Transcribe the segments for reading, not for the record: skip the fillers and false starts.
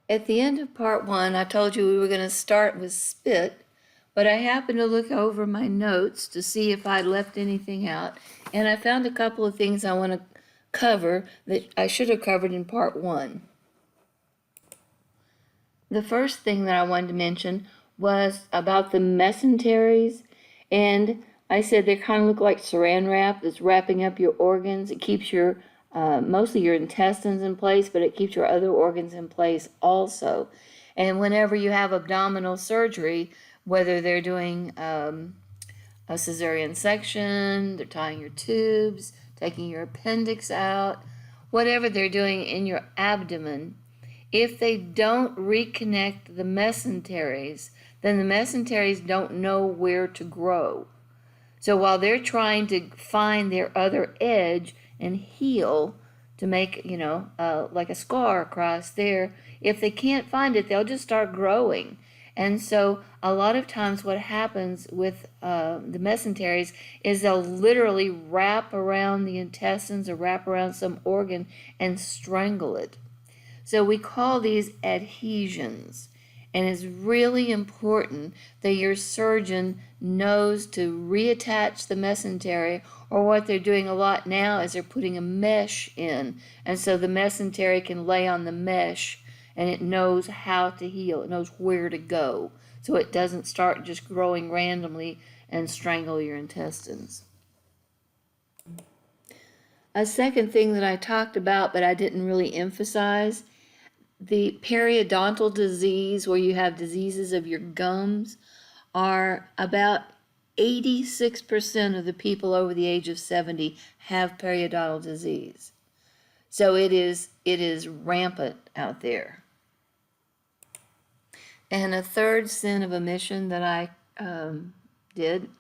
At the end of part 1, I told you we were going to start with spit, but I happened to look over my notes to see if I'd left anything out, and I found a couple of things I want to cover that I should have covered in part 1. The first thing that I wanted to mention was about the mesenteries, and I said they kind of look like saran wrap that's wrapping up your organs. It keeps your mostly your intestines in place, but it keeps your other organs in place also. And whenever you have abdominal surgery, whether they're doing a cesarean section, they're tying your tubes, taking your appendix out, whatever they're doing in your abdomen, if they don't reconnect the mesenteries, then the mesenteries don't know where to grow. So while they're trying to find their other edge and heal to make, like a scar across there, if they can't find it, they'll just start growing. And so a lot of times what happens with the mesenteries is they'll literally wrap around the intestines or wrap around some organ and strangle it. So we call these adhesions. And it's really important that your surgeon knows to reattach the mesentery, or what they're doing a lot now is they're putting a mesh in. And so the mesentery can lay on the mesh and it knows how to heal. It knows where to go. So it doesn't start just growing randomly and strangle your intestines. A second thing that I talked about but I didn't really emphasize, the periodontal disease, where you have diseases of your gums, are about 86% of the people over the age of 70 have periodontal disease. So it is rampant out there. And a third sin of omission that I did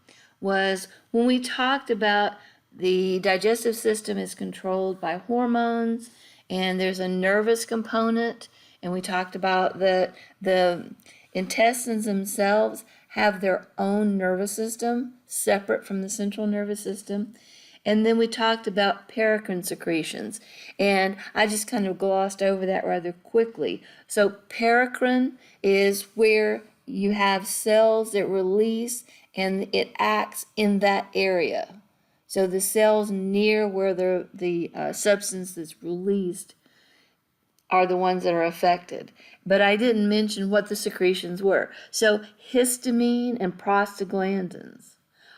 was when we talked about the digestive system is controlled by hormones, and there's a nervous component, and we talked about the intestines themselves have their own nervous system separate from the central nervous system. And then we talked about paracrine secretions, and I just kind of glossed over that rather quickly. So paracrine is where you have cells that release and it acts in that area. So the cells near where the substance that's released are the ones that are affected. But I didn't mention what the secretions were. So histamine and prostaglandins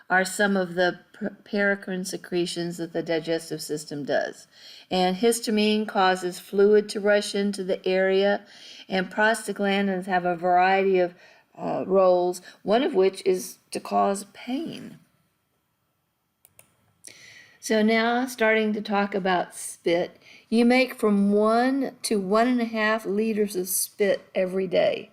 are some of the paracrine secretions that the digestive system does. And histamine causes fluid to rush into the area, and prostaglandins have a variety of roles, one of which is to cause pain. So now, starting to talk about spit, you make from 1 to 1.5 liters of spit every day.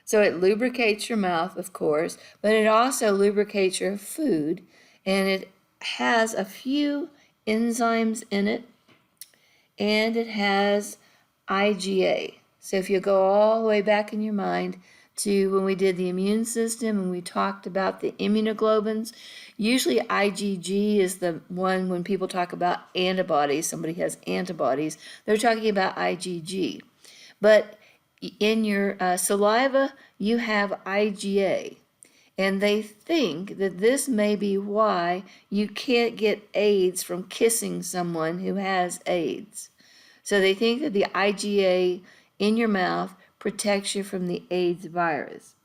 So it lubricates your mouth, of course, but it also lubricates your food, and it has a few enzymes in it, and it has IgA. So if you go all the way back in your mind to when we did the immune system and we talked about the immunoglobulins, usually IgG is the one when people talk about antibodies, somebody has antibodies, they're talking about IgG. But in your saliva, you have IgA. And they think that this may be why you can't get AIDS from kissing someone who has AIDS. So they think that the IgA in your mouth protects you from the AIDS virus.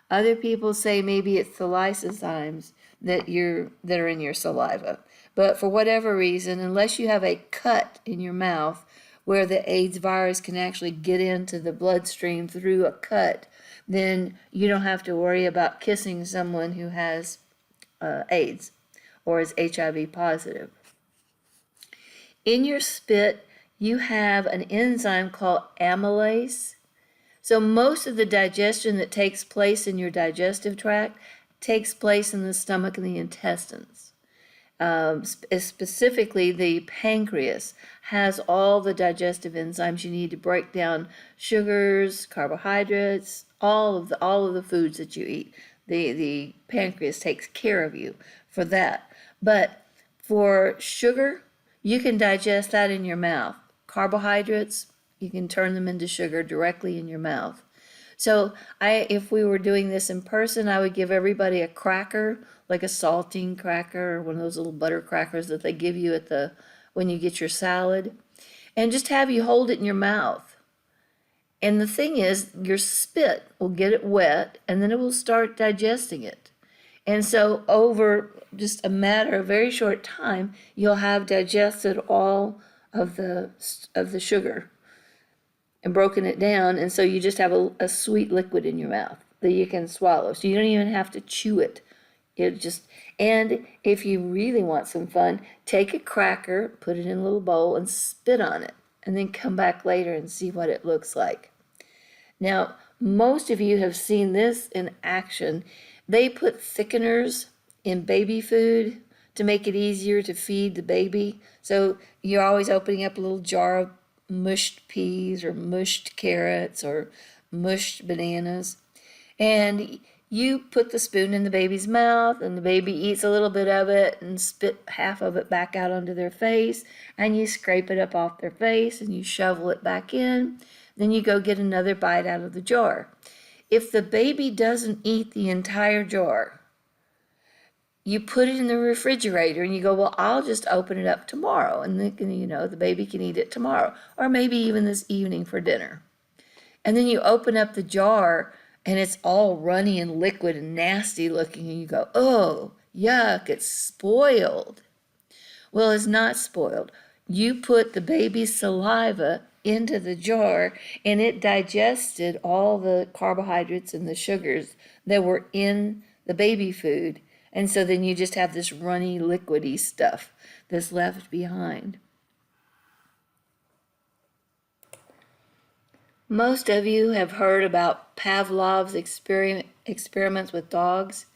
Other people say maybe it's the lysozymes that are in your saliva. But for whatever reason, unless you have a cut in your mouth where the AIDS virus can actually get into the bloodstream through a cut, then you don't have to worry about kissing someone who has AIDS or is HIV positive. In your spit, you have an enzyme called amylase. So most of the digestion that takes place in your digestive tract takes place in the stomach and the intestines. Specifically, the pancreas has all the digestive enzymes you need to break down sugars, carbohydrates, all of the foods that you eat. The pancreas takes care of you for that. But for sugar, you can digest that in your mouth. Carbohydrates, You can turn them into sugar directly in your mouth. So if we were doing this in person, I would give everybody a cracker, like a saltine cracker or one of those little butter crackers that they give you when you get your salad, and just have you hold it in your mouth. And the thing is, your spit will get it wet, and then it will start digesting it. And so over just a matter of very short time, you'll have digested all of the sugar and broken it down, and so you just have a sweet liquid in your mouth that you can swallow. So you don't even have to chew it. And if you really want some fun, take a cracker, put it in a little bowl, and spit on it, and then come back later and see what it looks like. Now, most of you have seen this in action. They put thickeners in baby food to make it easier to feed the baby. So you're always opening up a little jar of mushed peas or mushed carrots or mushed bananas. And you put the spoon in the baby's mouth, and the baby eats a little bit of it and spit half of it back out onto their face, and you scrape it up off their face and you shovel it back in. Then you go get another bite out of the jar. If the baby doesn't eat the entire jar, you put it in the refrigerator and you go, well, I'll just open it up tomorrow, and then, the baby can eat it tomorrow, or maybe even this evening for dinner. And then you open up the jar and it's all runny and liquid and nasty looking, and you go, oh, yuck, it's spoiled. Well, it's not spoiled. You put the baby's saliva into the jar, and it digested all the carbohydrates and the sugars that were in the baby food. And so then you just have this runny, liquidy stuff that's left behind. Most of you have heard about Pavlov's experiments with dogs.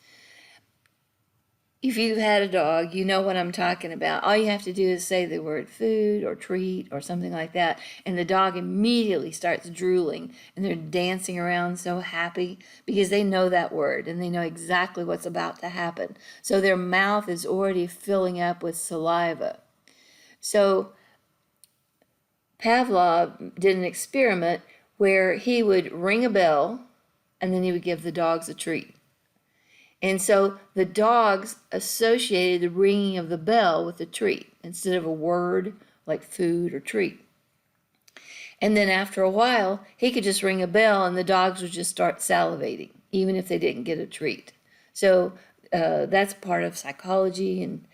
If you've had a dog, you know what I'm talking about. All you have to do is say the word food or treat or something like that, and the dog immediately starts drooling, and they're dancing around so happy because they know that word and they know exactly what's about to happen. So their mouth is already filling up with saliva. So Pavlov did an experiment where he would ring a bell and then he would give the dogs a treat. And so the dogs associated the ringing of the bell with the treat instead of a word like food or treat. And then after a while, he could just ring a bell and the dogs would just start salivating, even if they didn't get a treat. So that's part of psychology. And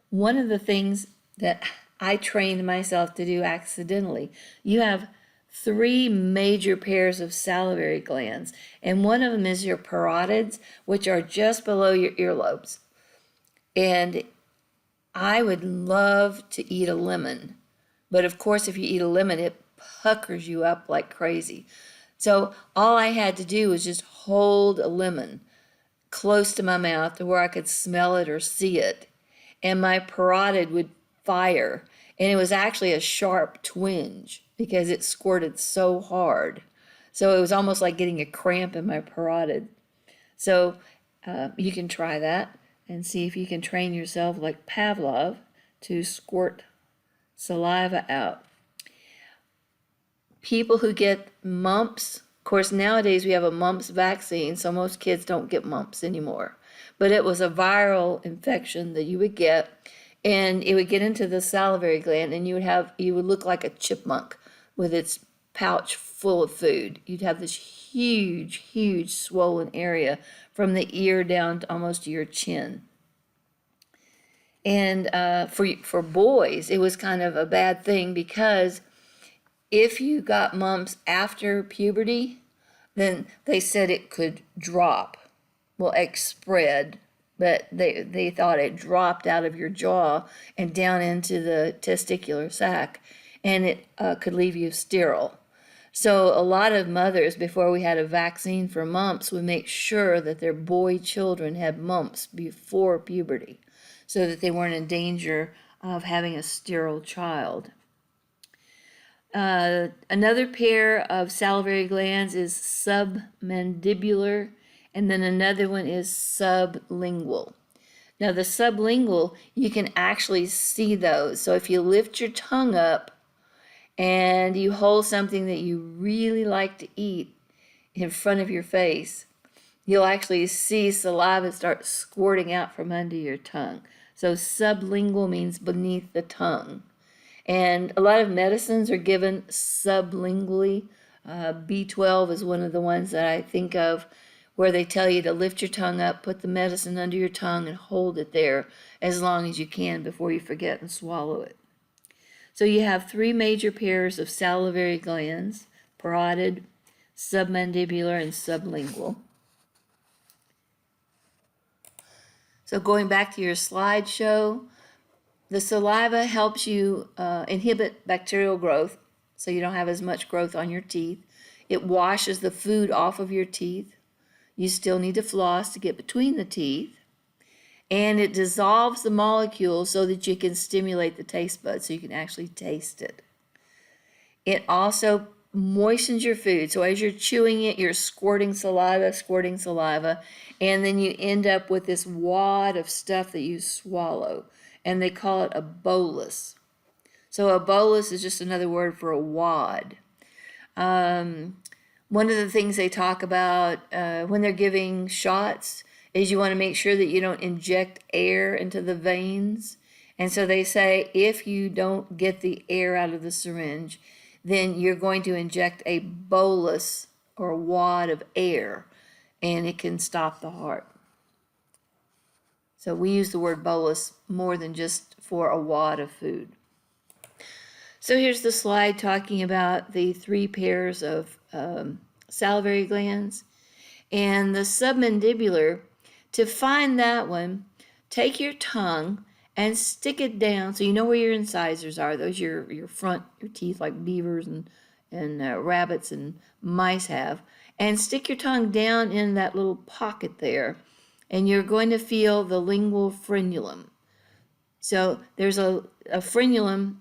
one of the things that I trained myself to do accidentally, you have 3 major pairs of salivary glands, and one of them is your parotids, which are just below your earlobes. And I would love to eat a lemon, but of course if you eat a lemon, it puckers you up like crazy. So all I had to do was just hold a lemon close to my mouth to where I could smell it or see it, and my parotid would fire, and it was actually a sharp twinge because it squirted so hard. So it was almost like getting a cramp in my parotid. So you can try that and see if you can train yourself like Pavlov to squirt saliva out. People who get mumps, of course nowadays we have a mumps vaccine, so most kids don't get mumps anymore. But it was a viral infection that you would get, and it would get into the salivary gland, and you would look like a chipmunk with its pouch full of food. You'd have this huge swollen area from the ear down to almost to your chin. And for boys, it was kind of a bad thing because if you got mumps after puberty, then they said it could drop. Well, it spread, but they thought it dropped out of your jaw and down into the testicular sac, and it could leave you sterile. So a lot of mothers, before we had a vaccine for mumps, would make sure that their boy children had mumps before puberty so that they weren't in danger of having a sterile child. Another pair of salivary glands is submandibular, and then another one is sublingual. Now the sublingual, you can actually see those. So if you lift your tongue up and you hold something that you really like to eat in front of your face, you'll actually see saliva start squirting out from under your tongue. So sublingual means beneath the tongue. And a lot of medicines are given sublingually. B12 is one of the ones that I think of where they tell you to lift your tongue up, put the medicine under your tongue, and hold it there as long as you can before you forget and swallow it. So you have three major pairs of salivary glands: parotid, submandibular, and sublingual. So going back to your slideshow, the saliva helps you inhibit bacterial growth, so you don't have as much growth on your teeth. It washes the food off of your teeth. You still need to floss to get between the teeth. And it dissolves the molecules so that you can stimulate the taste buds so you can actually taste it. It also moistens your food. So as you're chewing it, you're squirting saliva, and then you end up with this wad of stuff that you swallow. And they call it a bolus. So a bolus is just another word for a wad. One of the things they talk about when they're giving shots is you want to make sure that you don't inject air into the veins. And so they say if you don't get the air out of the syringe, then you're going to inject a bolus or a wad of air, and it can stop the heart. So we use the word bolus more than just for a wad of food. So here's the slide talking about the three pairs of salivary glands. And the submandibular, to find that one, take your tongue and stick it down so you know where your incisors are. Those are your front, your teeth like beavers and rabbits and mice have. And stick your tongue down in that little pocket there, and you're going to feel the lingual frenulum. So there's a frenulum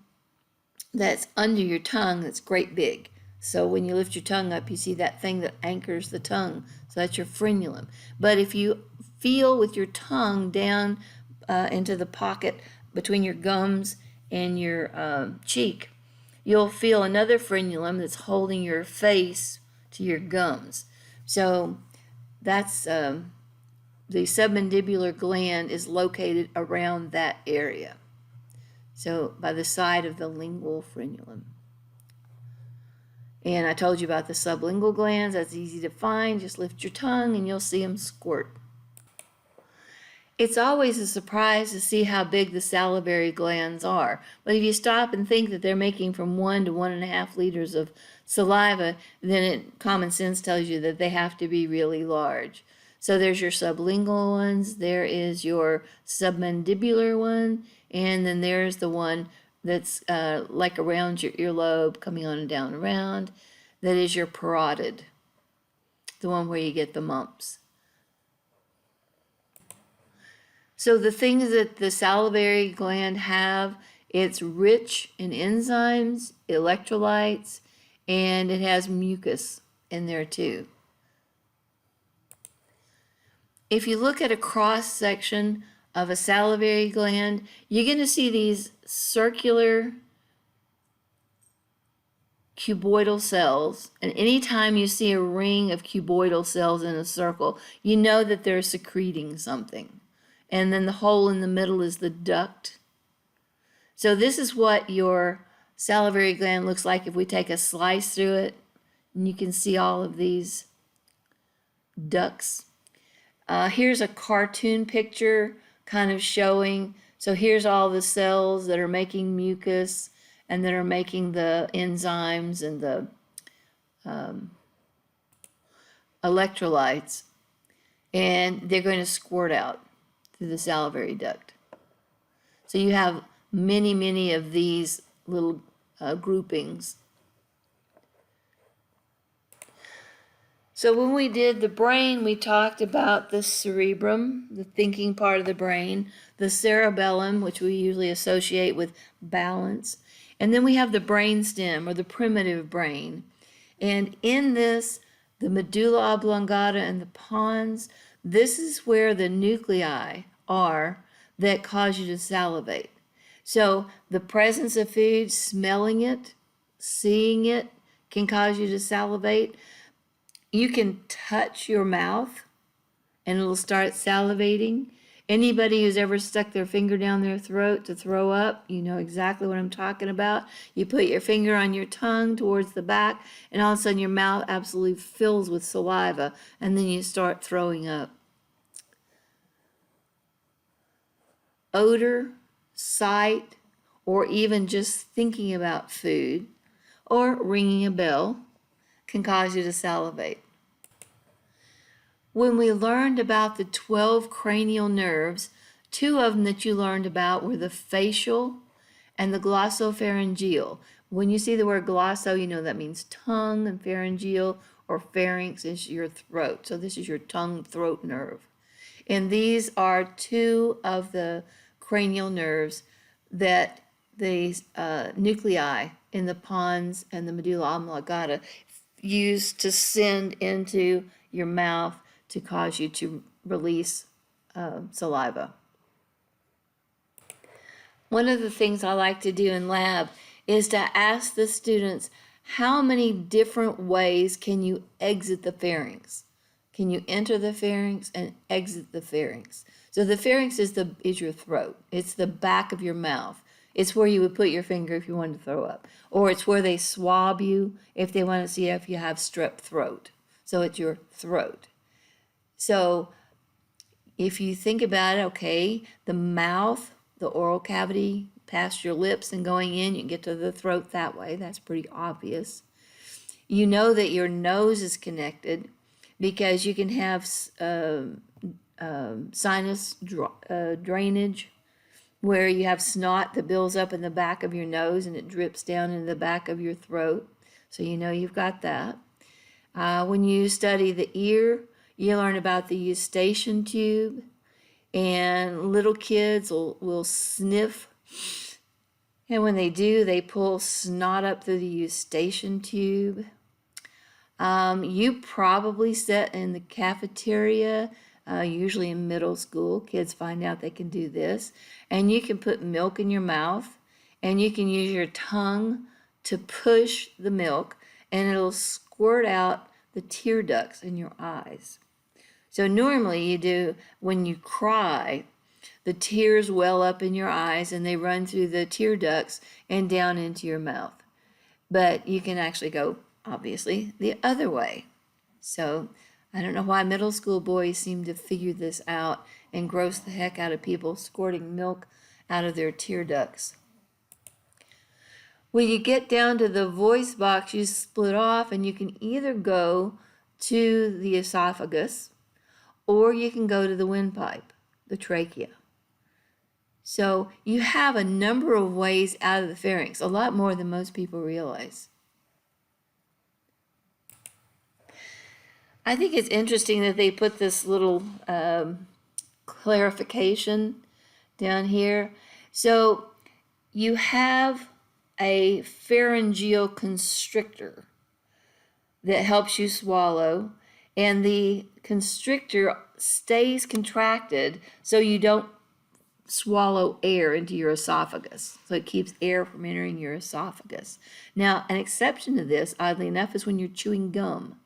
that's under your tongue that's great big. So when you lift your tongue up, you see that thing that anchors the tongue. So that's your frenulum. But if you feel with your tongue down into the pocket between your gums and your cheek, you'll feel another frenulum that's holding your face to your gums. So that's the submandibular gland is located around that area. So by the side of the lingual frenulum. And I told you about the sublingual glands. That's easy to find. Just lift your tongue and you'll see them squirt. It's always a surprise to see how big the salivary glands are. But if you stop and think that they're making from 1 to 1.5 liters of saliva, then common sense tells you that they have to be really large. So there's your sublingual ones, there is your submandibular one, and then there's the one that's like around your earlobe, coming on and down around. That is your parotid, the one where you get the mumps. So the things that the salivary gland have, it's rich in enzymes, electrolytes, and it has mucus in there too. If you look at a cross section of a salivary gland, you're going to see these circular cuboidal cells, and anytime you see a ring of cuboidal cells in a circle, you know that they're secreting something. And then the hole in the middle is the duct. So this is what your salivary gland looks like if we take a slice through it, and you can see all of these ducts. Here's a cartoon picture kind of showing, so here's all the cells that are making mucus and that are making the enzymes and the electrolytes, and they're going to squirt out through the salivary duct. So you have many, many of these little groupings. So when we did the brain, we talked about the cerebrum, the thinking part of the brain, the cerebellum, which we usually associate with balance, and then we have the brainstem, or the primitive brain. And in this, the medulla oblongata and the pons, this is where the nuclei are that cause you to salivate. So the presence of food, smelling it, seeing it can cause you to salivate. You can touch your mouth and it'll start salivating. Anybody who's ever stuck their finger down their throat to throw up, you know exactly what I'm talking about. You put your finger on your tongue towards the back, and all of a sudden your mouth absolutely fills with saliva, and then you start throwing up. Odor, sight, or even just thinking about food or ringing a bell can cause you to salivate. When we learned about the 12 cranial nerves, 2 of them that you learned about were the facial and the glossopharyngeal. When you see the word glosso, you know that means tongue, and pharyngeal or pharynx is your throat. So this is your tongue-throat nerve. And these are 2 of the cranial nerves that the nuclei in the pons and the medulla oblongata use to send into your mouth to cause you to release saliva. One of the things I like to do in lab is to ask the students, how many different ways can you exit the pharynx? Can you enter the pharynx and exit the pharynx? So the pharynx is your throat. It's the back of your mouth. It's where you would put your finger if you wanted to throw up. Or it's where they swab you if they want to see if you have strep throat. So it's your throat. So if you think about it, okay, the mouth, the oral cavity, past your lips and going in, you can get to the throat that way. That's pretty obvious. You know that your nose is connected because you can have sinus drainage where you have snot that builds up in the back of your nose and it drips down into the back of your throat. So you know you've got that. When you study the ear, you learn about the eustachian tube, and little kids will sniff, and when they do, they pull snot up through the eustachian tube. You probably sit in the cafeteria, usually in middle school. Kids find out they can do this, and you can put milk in your mouth, and you can use your tongue to push the milk, and it'll squirt out the tear ducts in your eyes. So normally you do, when you cry, the tears well up in your eyes and they run through the tear ducts and down into your mouth. But you can actually go, obviously, the other way. So I don't know why middle school boys seem to figure this out and gross the heck out of people squirting milk out of their tear ducts. When you get down to the voice box, you split off and you can either go to the esophagus or you can go to the windpipe, the trachea. So you have a number of ways out of the pharynx, a lot more than most people realize. I think it's interesting that they put this little clarification down here. So you have a pharyngeal constrictor that helps you swallow, and the constrictor stays contracted so you don't swallow air into your esophagus. So it keeps air from entering your esophagus. Now, an exception to this, oddly enough, is when you're chewing gum.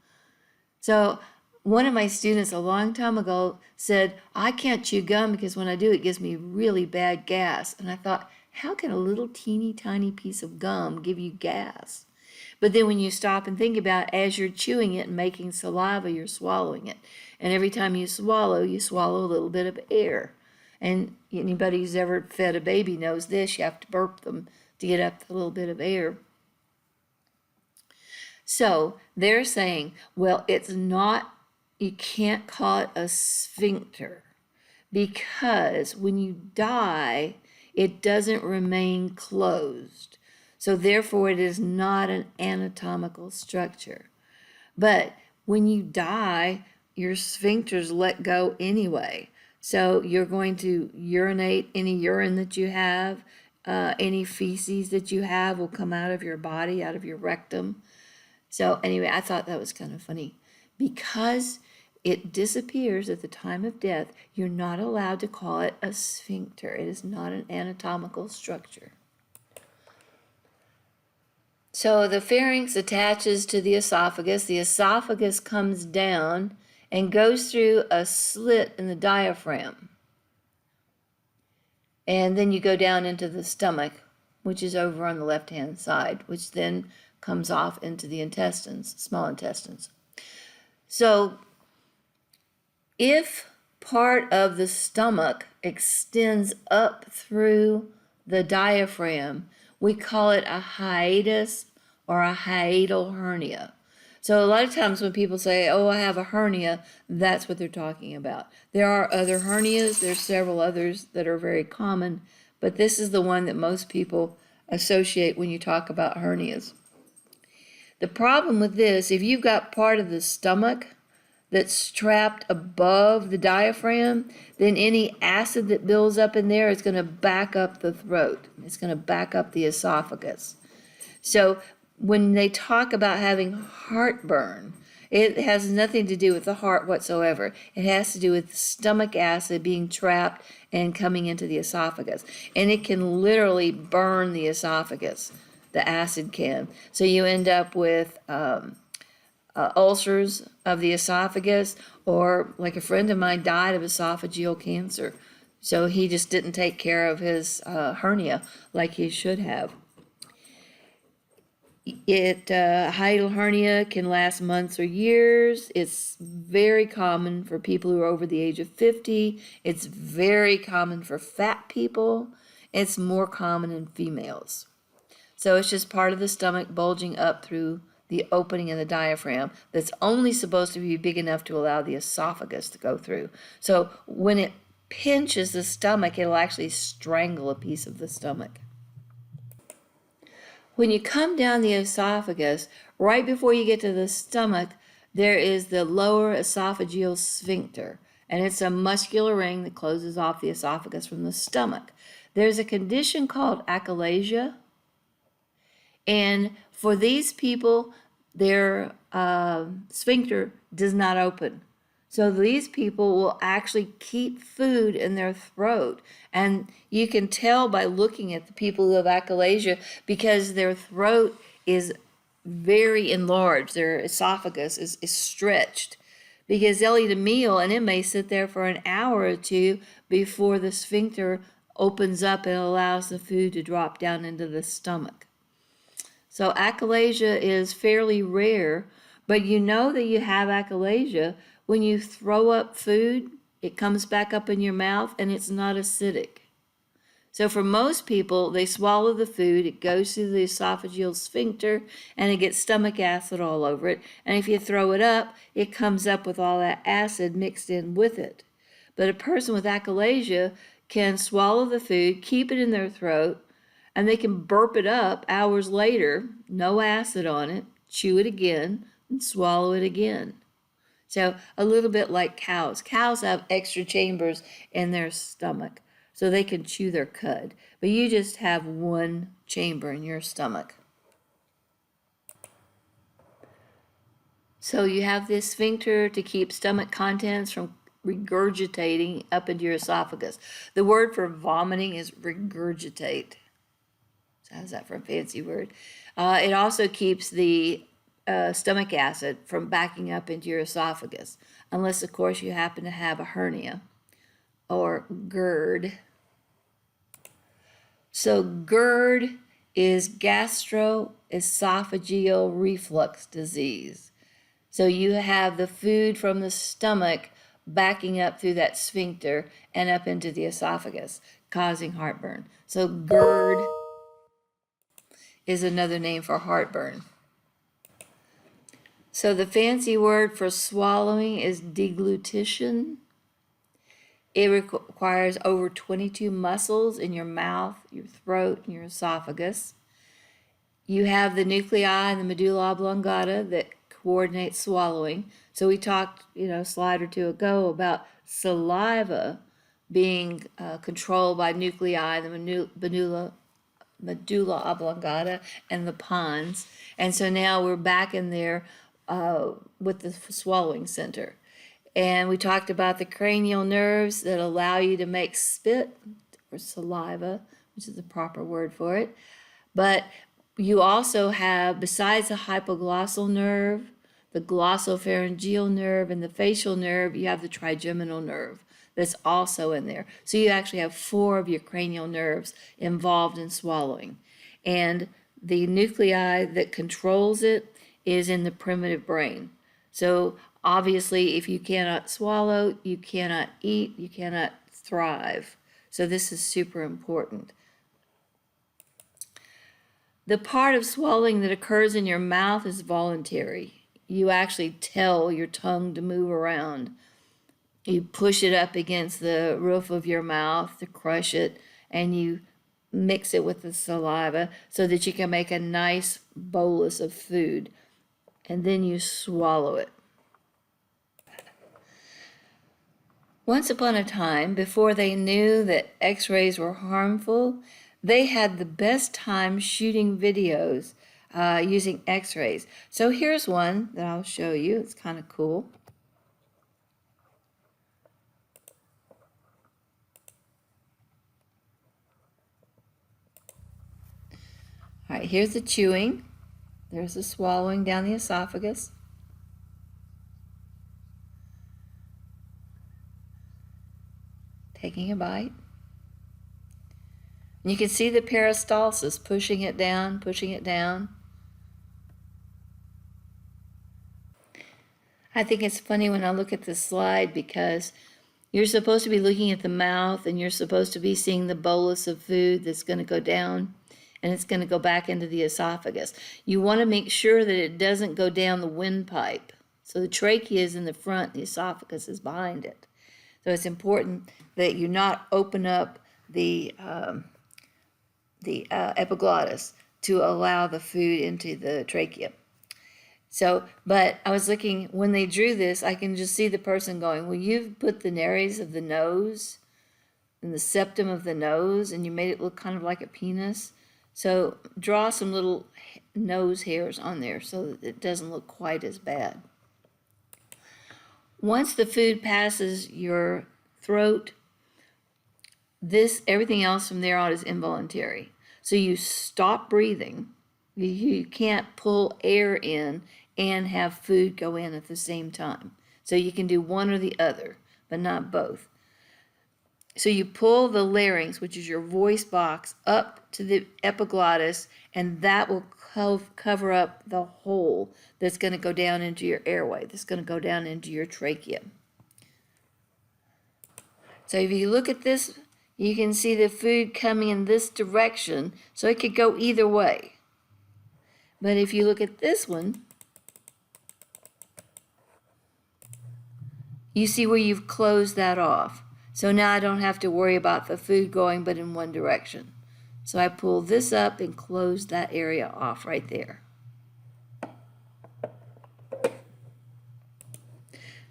So one of my students a long time ago said, I can't chew gum because when I do, it gives me really bad gas. And I thought, how can a little teeny tiny piece of gum give you gas? But then when you stop and think about it, as you're chewing it and making saliva, you're swallowing it. And every time you swallow a little bit of air. And anybody who's ever fed a baby knows this. You have to burp them to get up a little bit of air. So they're saying, well, it's not, you can't call it a sphincter because when you die, it doesn't remain closed. So therefore, it is not an anatomical structure. But when you die, your sphincters let go anyway. So you're going to urinate any urine that you have, any feces that you have will come out of your body, out of your rectum. So anyway, I thought that was kind of funny. Because it disappears at the time of death, you're not allowed to call it a sphincter. It is not an anatomical structure. So the pharynx attaches to the esophagus. The esophagus comes down and goes through a slit in the diaphragm. And then you go down into the stomach, which is over on the left-hand side, which then comes off into the intestines, small intestines. So if part of the stomach extends up through the diaphragm, we call it a hiatus or a hiatal hernia. So a lot of times when people say, oh, I have a hernia, that's what they're talking about. There are other hernias. There's several others that are very common, but this is the one that most people associate when you talk about hernias. The problem with this, if you've got part of the stomach that's trapped above the diaphragm, then any acid that builds up in there is going to back up the throat. It's going to back up the esophagus. So when they talk about having heartburn, it has nothing to do with the heart whatsoever. It has to do with stomach acid being trapped and coming into the esophagus. And it can literally burn the esophagus. The acid can. So you end up with ulcers of the esophagus, or like a friend of mine died of esophageal cancer. So he just didn't take care of his hernia like he should have. Hiatal hernia can last months or years. It's very common for people who are over the age of 50. It's very common for fat people. It's more common in females. So it's just part of the stomach bulging up through the opening in the diaphragm that's only supposed to be big enough to allow the esophagus to go through. So when it pinches the stomach, it'll actually strangle a piece of the stomach. When you come down the esophagus, right before you get to the stomach, there is the lower esophageal sphincter, and it's a muscular ring that closes off the esophagus from the stomach. There's a condition called achalasia, and for these people, their sphincter does not open. So these people will actually keep food in their throat. And you can tell by looking at the people who have achalasia because their throat is very enlarged. Their esophagus is stretched because they'll eat a meal and it may sit there for an hour or two before the sphincter opens up and allows the food to drop down into the stomach. So achalasia is fairly rare, but you know that you have achalasia when you throw up food, it comes back up in your mouth and it's not acidic. So for most people, they swallow the food, it goes through the esophageal sphincter, and it gets stomach acid all over it. And if you throw it up, it comes up with all that acid mixed in with it. But a person with achalasia can swallow the food, keep it in their throat, and they can burp it up hours later, no acid on it, chew it again, and swallow it again. So a little bit like cows. Cows have extra chambers in their stomach so they can chew their cud. But you just have one chamber in your stomach. So you have this sphincter to keep stomach contents from regurgitating up into your esophagus. The word for vomiting is regurgitate. So how's that for a fancy word? It also keeps the stomach acid from backing up into your esophagus, unless, of course, you happen to have a hernia or GERD. So GERD is gastroesophageal reflux disease. So you have the food from the stomach backing up through that sphincter and up into the esophagus, causing heartburn. So GERD is another name for heartburn. So the fancy word for swallowing is deglutition. It requires over 22 muscles in your mouth, your throat, and your esophagus. You have the nuclei and the medulla oblongata that coordinate swallowing. So we talked, a slide or two ago about saliva being controlled by nuclei, the medulla oblongata, and the pons. And so now we're back in there with the swallowing center. And we talked about the cranial nerves that allow you to make spit or saliva, which is the proper word for it. But You also have, besides the hypoglossal nerve, the glossopharyngeal nerve, and the facial nerve, you have the trigeminal nerve that's also in there. So you actually have 4 of your cranial nerves involved in swallowing. And the nuclei that controls it is in the primitive brain. So obviously, if you cannot swallow, you cannot eat, you cannot thrive. So this is super important. The part of swallowing that occurs in your mouth is voluntary. You actually tell your tongue to move around. You push it up against the roof of your mouth to crush it, and you mix it with the saliva so that you can make a nice bolus of food, and then you swallow it. Once upon a time, before they knew that x-rays were harmful, they had the best time shooting videos using x-rays. So here's one that I'll show you. It's kind of cool. All right, here's the chewing. There's the swallowing down the esophagus. Taking a bite. And you can see the peristalsis pushing it down, pushing it down. I think it's funny when I look at this slide because you're supposed to be looking at the mouth and you're supposed to be seeing the bolus of food that's going to go down and it's going to go back into the esophagus. You want to make sure that it doesn't go down the windpipe. So the trachea is in the front, the esophagus is behind it. So it's important that you not open up the epiglottis to allow the food into the trachea. So, but I was looking, when they drew this, I can just see the person going, well, you've put the nares of the nose and the septum of the nose, and you made it look kind of like a penis. So draw some little nose hairs on there so that it doesn't look quite as bad. Once the food passes your throat, everything else from there on is involuntary. So you stop breathing. You can't pull air in and have food go in at the same time. So you can do one or the other, but not both. So you pull the larynx, which is your voice box, up to the epiglottis, and that will cover up the hole that's going to go down into your airway, that's going to go down into your trachea. So if you look at this, you can see the food coming in this direction, so it could go either way. But if you look at this one, you see where you've closed that off. So now I don't have to worry about the food going but in one direction. So I pull this up and close that area off right there.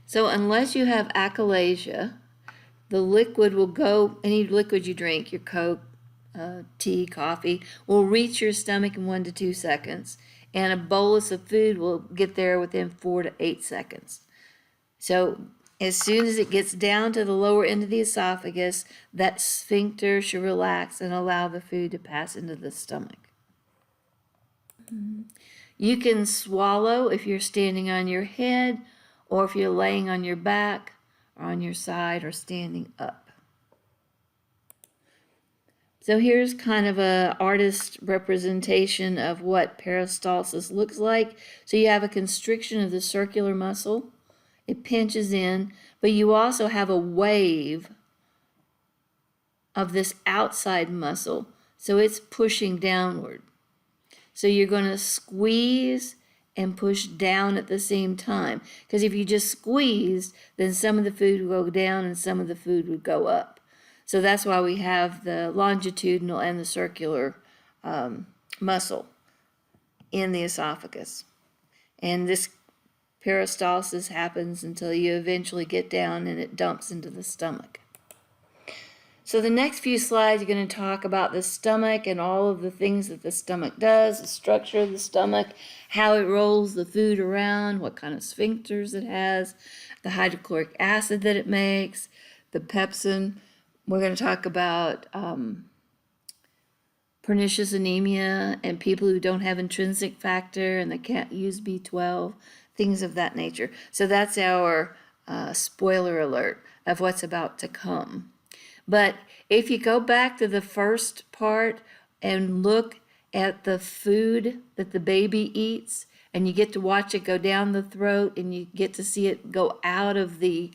So unless you have achalasia, the liquid will go, any liquid you drink, your Coke, tea, coffee, will reach your stomach in 1 to 2 seconds, and a bolus of food will get there within 4 to 8 seconds. So as soon as it gets down to the lower end of the esophagus, that sphincter should relax and allow the food to pass into the stomach. You can swallow if you're standing on your head, or if you're laying on your back, or on your side, or standing up. So here's kind of an artist representation of what peristalsis looks like. So you have a constriction of the circular muscle. It pinches in, but you also have a wave of this outside muscle. So it's pushing downward. So you're going to squeeze and push down at the same time. Because if you just squeezed, then some of the food would go down and some of the food would go up. So that's why we have the longitudinal and the circular muscle in the esophagus. And this peristalsis happens until you eventually get down and it dumps into the stomach. So the next few slides are going to talk about the stomach and all of the things that the stomach does, the structure of the stomach, how it rolls the food around, what kind of sphincters it has, the hydrochloric acid that it makes, the pepsin. We're going to talk about pernicious anemia and people who don't have intrinsic factor and they can't use B12, things of that nature. So that's our spoiler alert of what's about to come. But if you go back to the first part and look at the food that the baby eats, and you get to watch it go down the throat, and you get to see it go out of the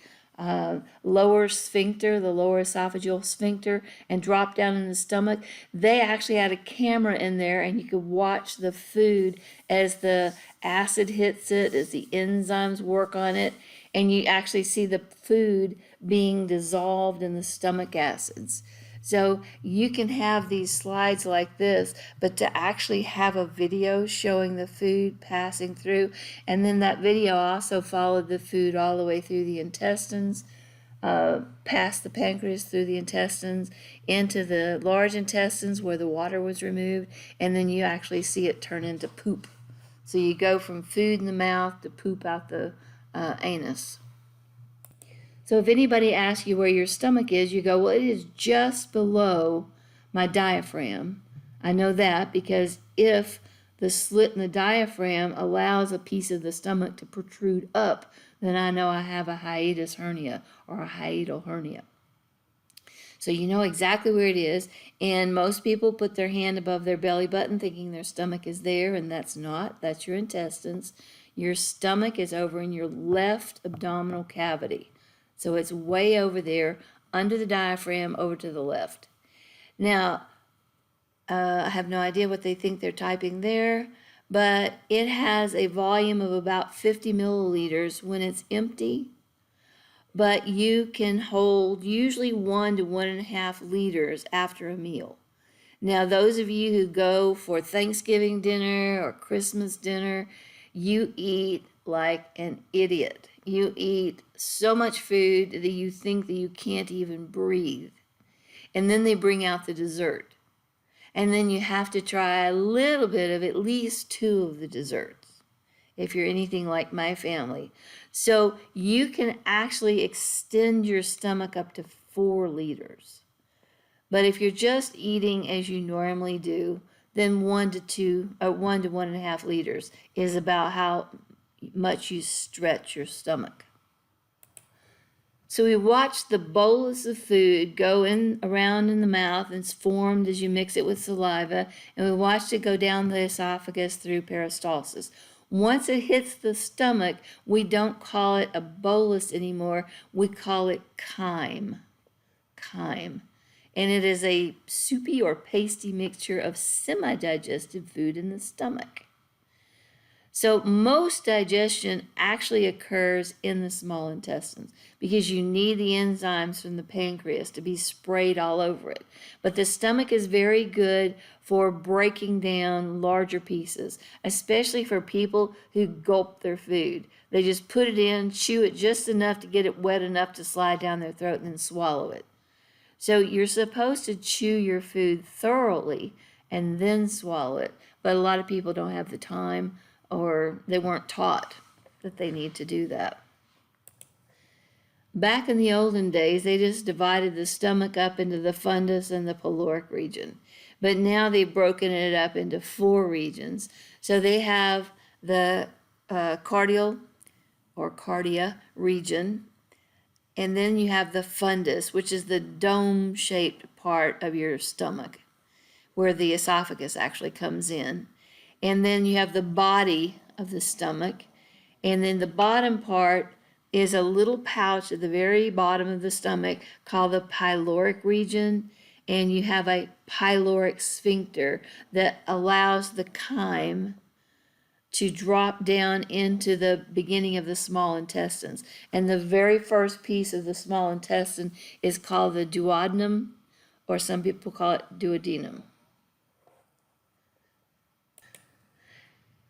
lower sphincter, the lower esophageal sphincter, and drop down in the stomach. They actually had a camera in there, and you could watch the food as the acid hits it, as the enzymes work on it, and you actually see the food being dissolved in the stomach acids. So you can have these slides like this, but to actually have a video showing the food passing through, and then that video also followed the food all the way through the intestines, past the pancreas, through the intestines, into the large intestines where the water was removed, and then you actually see it turn into poop. So you go from food in the mouth to poop out the anus. So if anybody asks you where your stomach is, you go, well, it is just below my diaphragm. I know that because if the slit in the diaphragm allows a piece of the stomach to protrude up, then I know I have a hiatus hernia or a hiatal hernia. So you know exactly where it is, and most people put their hand above their belly button thinking their stomach is there, and that's not. That's your intestines. Your stomach is over in your left abdominal cavity. So it's way over there, under the diaphragm, over to the left. Now, I have no idea what they think they're typing there, but it has a volume of about 50 milliliters when it's empty, but you can hold usually 1 to 1.5 liters after a meal. Now, those of you who go for Thanksgiving dinner or Christmas dinner, you eat like an idiot. You eat so much food that you think that you can't even breathe. And then they bring out the dessert. And then you have to try a little bit of at least 2 of the desserts, if you're anything like my family. So you can actually extend your stomach up to 4 liters. But if you're just eating as you normally do, then 1 to 1.5 liters is about how much you stretch your stomach. So we watch the bolus of food go around in the mouth and it's formed as you mix it with saliva, and we watched it go down the esophagus through peristalsis. Once it hits the stomach, we don't call it a bolus anymore, we call it chyme. Chyme. And it is a soupy or pasty mixture of semi-digested food in the stomach. So most digestion actually occurs in the small intestines because you need the enzymes from the pancreas to be sprayed all over it. But the stomach is very good for breaking down larger pieces, especially for people who gulp their food. They just put it in, chew it just enough to get it wet enough to slide down their throat and then swallow it. So you're supposed to chew your food thoroughly and then swallow it. But a lot of people don't have the time, or they weren't taught that they need to do that. Back in the olden days, they just divided the stomach up into the fundus and the pyloric region. But now they've broken it up into 4 regions. So they have the cardial or cardia region, and then you have the fundus, which is the dome-shaped part of your stomach, where the esophagus actually comes in. And then you have the body of the stomach, and then the bottom part is a little pouch at the very bottom of the stomach called the pyloric region, and you have a pyloric sphincter that allows the chyme to drop down into the beginning of the small intestines. And the very first piece of the small intestine is called the duodenum, or some people call it duodenum.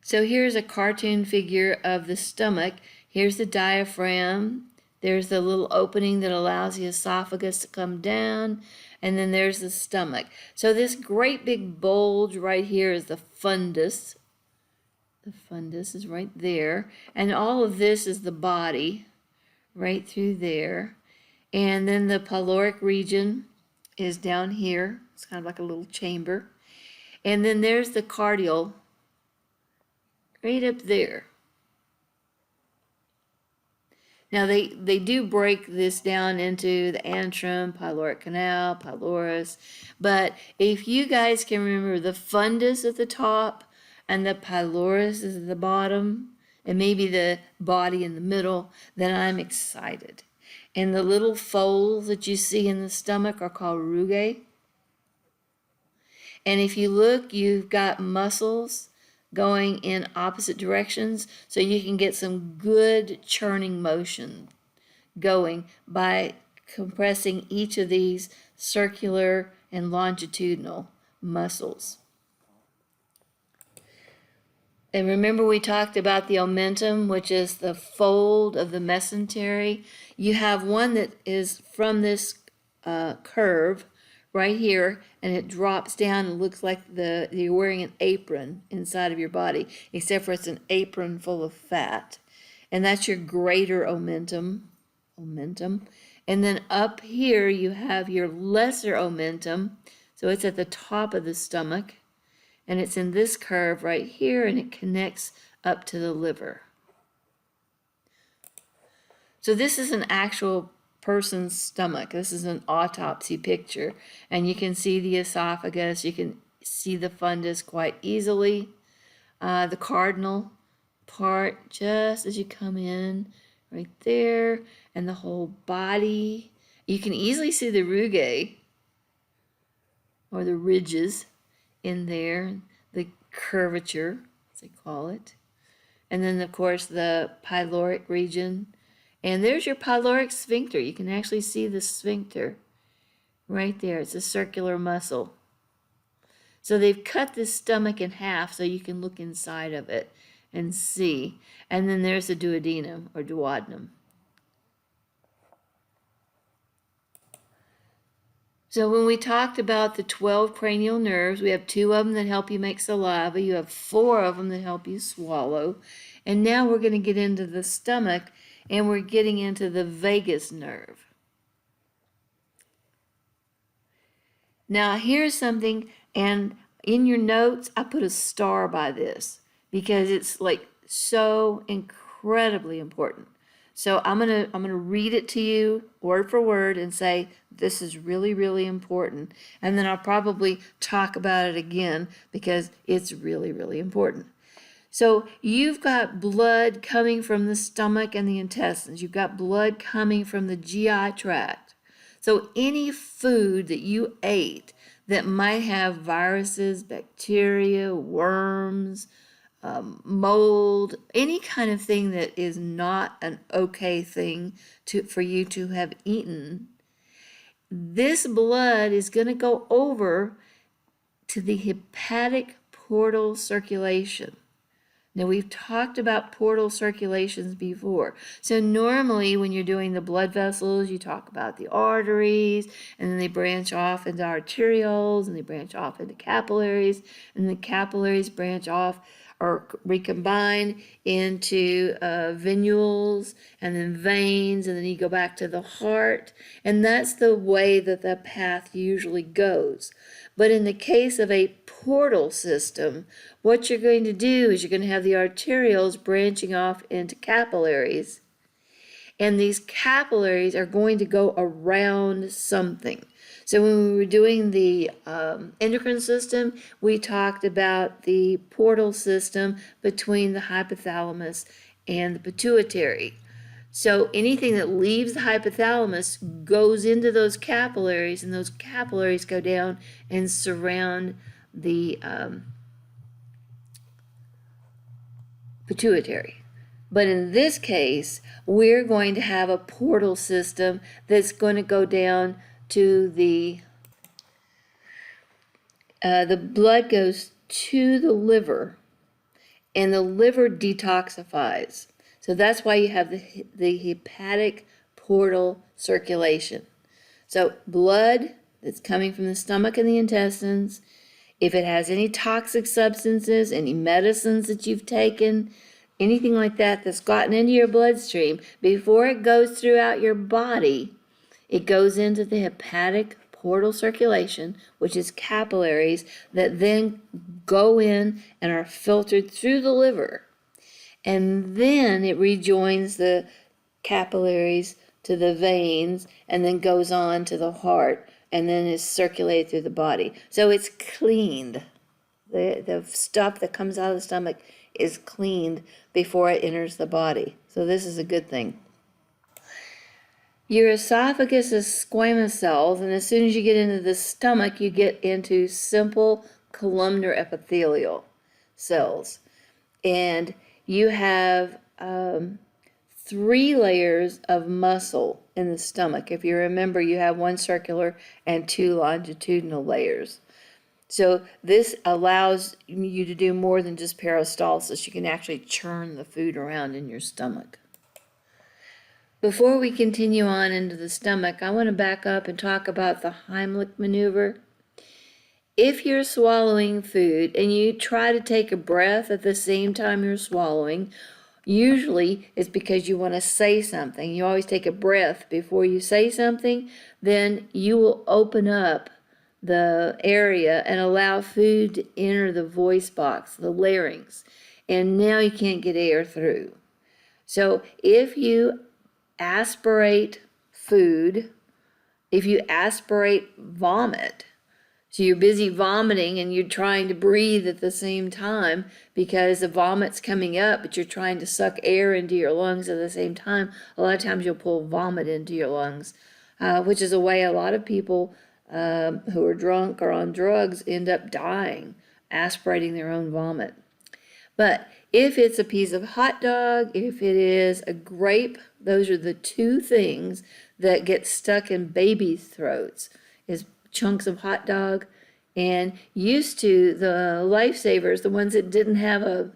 So here's a cartoon figure of the stomach. Here's the diaphragm. There's the little opening that allows the esophagus to come down. And then there's the stomach. So this great big bulge right here is the fundus. The fundus is right there. And all of this is the body right through there. And then the pyloric region is down here. It's kind of like a little chamber. And then there's the cardial, right up there. Now, they do break this down into the antrum, pyloric canal, pylorus. But if you guys can remember the fundus at the top and the pylorus is at the bottom, and maybe the body in the middle, then I'm excited. And the little folds that you see in the stomach are called rugae. And if you look, you've got muscles going in opposite directions, so you can get some good churning motion going by compressing each of these circular and longitudinal muscles. And remember we talked about the omentum, which is the fold of the mesentery. You have one that is from this curve right here, and it drops down and looks like you're wearing an apron inside of your body, except for it's an apron full of fat. And that's your greater omentum. And then up here you have your lesser omentum, so it's at the top of the stomach, and it's in this curve right here, and it connects up to the liver. So this is an actual person's stomach. This is an autopsy picture, and you can see the esophagus, you can see the fundus quite easily. The cardinal part, just as you come in, right there, and the whole body. You can easily see the rugae, or the ridges in there, the curvature, as they call it. And then, of course, the pyloric region. And there's your pyloric sphincter. You can actually see the sphincter right there. It's a circular muscle. So they've cut the stomach in half so you can look inside of it and see. And then there's the duodenum or duodenum. So when we talked about the 12 cranial nerves, we have 2 of them that help you make saliva. You have 4 of them that help you swallow. And now we're going to get into the stomach, and we're getting into the vagus nerve. Now here's something, and in your notes I put a star by this because it's like so incredibly important. So I'm gonna read it to you word for word and say this is really, really important, and then I'll probably talk about it again because it's really, really important. So you've got blood coming from the stomach and the intestines. You've got blood coming from the GI tract. So any food that you ate that might have viruses, bacteria, worms, mold, any kind of thing that is not an okay thing for you to have eaten, this blood is going to go over to the hepatic portal circulation. Now, we've talked about portal circulations before. So normally when you're doing the blood vessels, you talk about the arteries, and then they branch off into arterioles, and they branch off into capillaries, and the capillaries branch off or recombine into venules, and then veins, and then you go back to the heart. And that's the way that the path usually goes. But in the case of a portal system, what you're going to do is you're going to have the arterioles branching off into capillaries, and these capillaries are going to go around something. So when we were doing the endocrine system, we talked about the portal system between the hypothalamus and the pituitary. So anything that leaves the hypothalamus goes into those capillaries, and those capillaries go down and surround the pituitary. But in this case, we're going to have a portal system that's going to go down to the blood goes to the liver, and the liver detoxifies. So that's why you have the hepatic portal circulation. So blood that's coming from the stomach and the intestines, if it has any toxic substances, any medicines that you've taken, anything like that that's gotten into your bloodstream, before it goes throughout your body, it goes into the hepatic portal circulation, which is capillaries that then go in and are filtered through the liver. And then it rejoins the capillaries to the veins and then goes on to the heart and then is circulated through the body. So it's cleaned. The stuff that comes out of the stomach is cleaned before it enters the body. So this is a good thing. Your esophagus is squamous cells, and as soon as you get into the stomach, you get into simple columnar epithelial cells. And you have 3 layers of muscle in the stomach. If you remember, you have 1 circular and 2 longitudinal layers. So this allows you to do more than just peristalsis. You can actually churn the food around in your stomach. Before we continue on into the stomach, I want to back up and talk about the Heimlich Maneuver. If you're swallowing food and you try to take a breath at the same time you're swallowing, usually it's because you want to say something. You always take a breath before you say something, then you will open up the area and allow food to enter the voice box, the larynx, and now you can't get air through. So if you aspirate food, if you aspirate vomit, so you're busy vomiting and you're trying to breathe at the same time because the vomit's coming up, but you're trying to suck air into your lungs at the same time, a lot of times you'll pull vomit into your lungs, which is a way a lot of people who are drunk or on drugs end up dying, aspirating their own vomit. But if it's a piece of hot dog, if it is a grape, those are the 2 things that get stuck in babies' throats, is chunks of hot dog. And used to, the lifesavers, the ones that didn't have a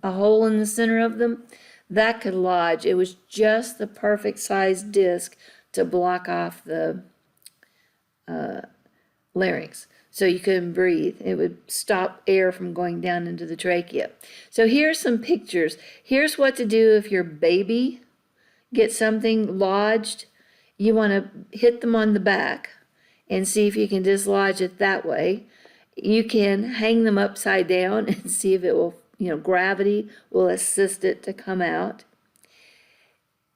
hole in the center of them, that could lodge. It was just the perfect size disc to block off the larynx. So you couldn't breathe. It would stop air from going down into the trachea. So here's some pictures. Here's what to do if your baby gets something lodged. You want to hit them on the back and see if you can dislodge it that way. You can hang them upside down and see if it will, gravity will assist it to come out.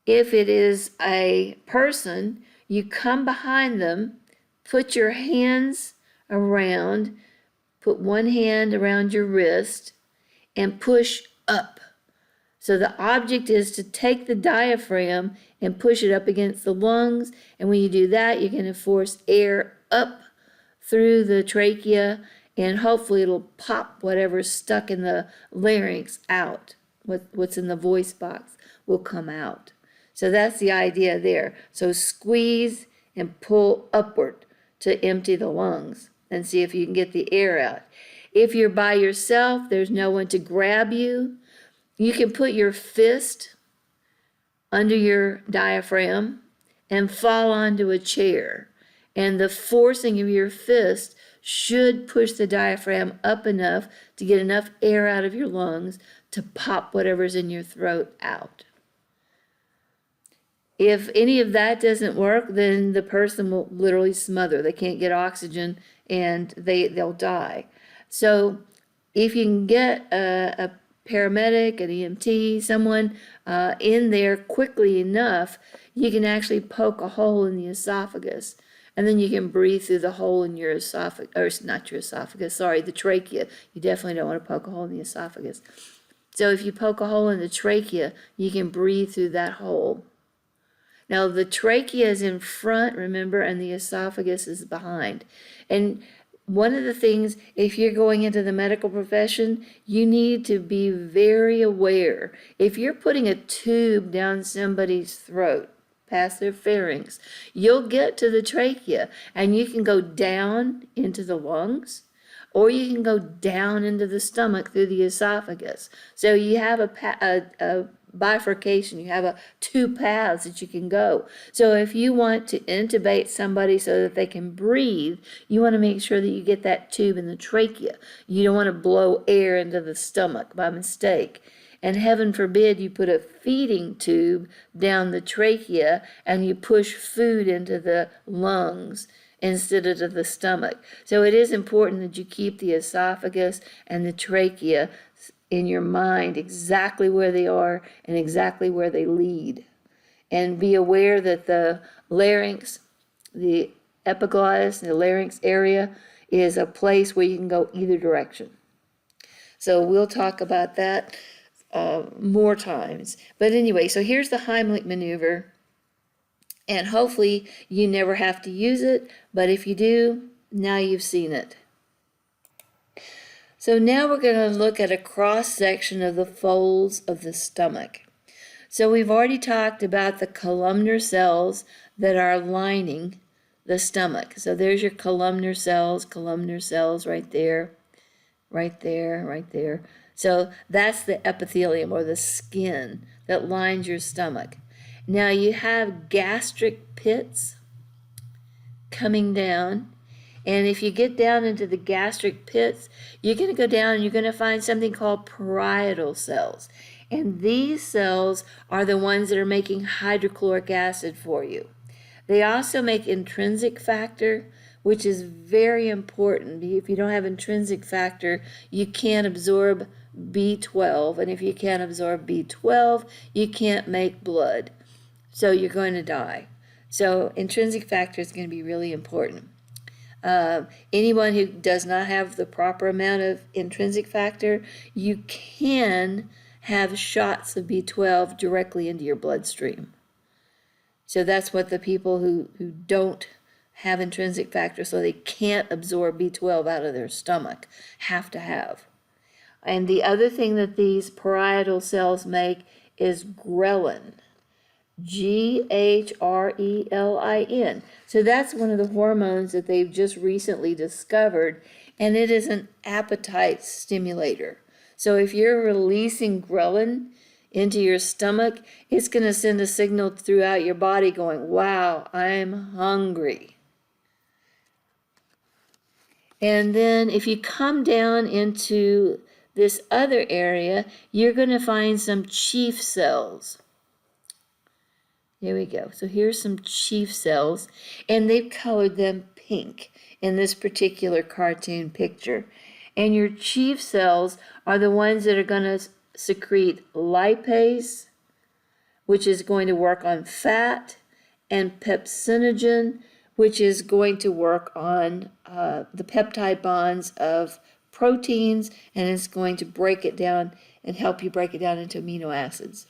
If it is a person, you come behind them, put your hands around, put one hand around your wrist and push up. So the object is to take the diaphragm and push it up against the lungs. And when you do that, you're going to force air up through the trachea and hopefully it'll pop whatever's stuck in the larynx out. What's in the voice box will come out. So that's the idea there. So squeeze and pull upward to empty the lungs and see if you can get the air out. If you're by yourself, there's no one to grab you. You can put your fist under your diaphragm and fall onto a chair. And the forcing of your fist should push the diaphragm up enough to get enough air out of your lungs to pop whatever's in your throat out. If any of that doesn't work, then the person will literally smother. They can't get oxygen and they'll die. So if you can get a paramedic, an EMT, someone in there quickly enough, you can actually poke a hole in the esophagus. And then you can breathe through the hole in your esophagus, or not your esophagus, sorry, the trachea. You definitely don't want to poke a hole in the esophagus. So if you poke a hole in the trachea, you can breathe through that hole. Now the trachea is in front, remember, and the esophagus is behind. And one of the things, if you're going into the medical profession, you need to be very aware. If you're putting a tube down somebody's throat, past their pharynx, you'll get to the trachea and you can go down into the lungs or you can go down into the stomach through the esophagus. So you have a bifurcation, you have 2 paths that you can go. So if you want to intubate somebody so that they can breathe, you want to make sure that you get that tube in the trachea. You don't want to blow air into the stomach by mistake. And heaven forbid you put a feeding tube down the trachea and you push food into the lungs instead of to the stomach. So it is important that you keep the esophagus and the trachea in your mind exactly where they are and exactly where they lead. And be aware that the larynx, the epiglottis, the larynx area is a place where you can go either direction. So we'll talk about that more times. But anyway, so here's the Heimlich Maneuver. And hopefully you never have to use it, but if you do, now you've seen it. So now we're going to look at a cross-section of the folds of the stomach. So we've already talked about the columnar cells that are lining the stomach. So there's your columnar cells right there, right there, right there. So that's the epithelium or the skin that lines your stomach. Now you have gastric pits coming down, and if you get down into the gastric pits, you're going to go down and you're going to find something called parietal cells. And these cells are the ones that are making hydrochloric acid for you. They also make intrinsic factor, which is very important. If you don't have intrinsic factor, you can't absorb B12, and if you can't absorb B12, you can't make blood. So you're going to die. So intrinsic factor is going to be really important. Anyone who does not have the proper amount of intrinsic factor, you can have shots of B12 directly into your bloodstream. So that's what the people who don't have intrinsic factor, so they can't absorb B12 out of their stomach, have to have. And the other thing that these parietal cells make is ghrelin. Ghrelin. So that's one of the hormones that they've just recently discovered, and it is an appetite stimulator. So if you're releasing ghrelin into your stomach, it's going to send a signal throughout your body going, wow, I'm hungry. And then if you come down into this other area, you're going to find some chief cells. Here we go. So here's some chief cells, and they've colored them pink in this particular cartoon picture. And your chief cells are the ones that are going to secrete lipase, which is going to work on fat, and pepsinogen, which is going to work on the peptide bonds of proteins, and it's going to break it down and help you break it down into amino acids.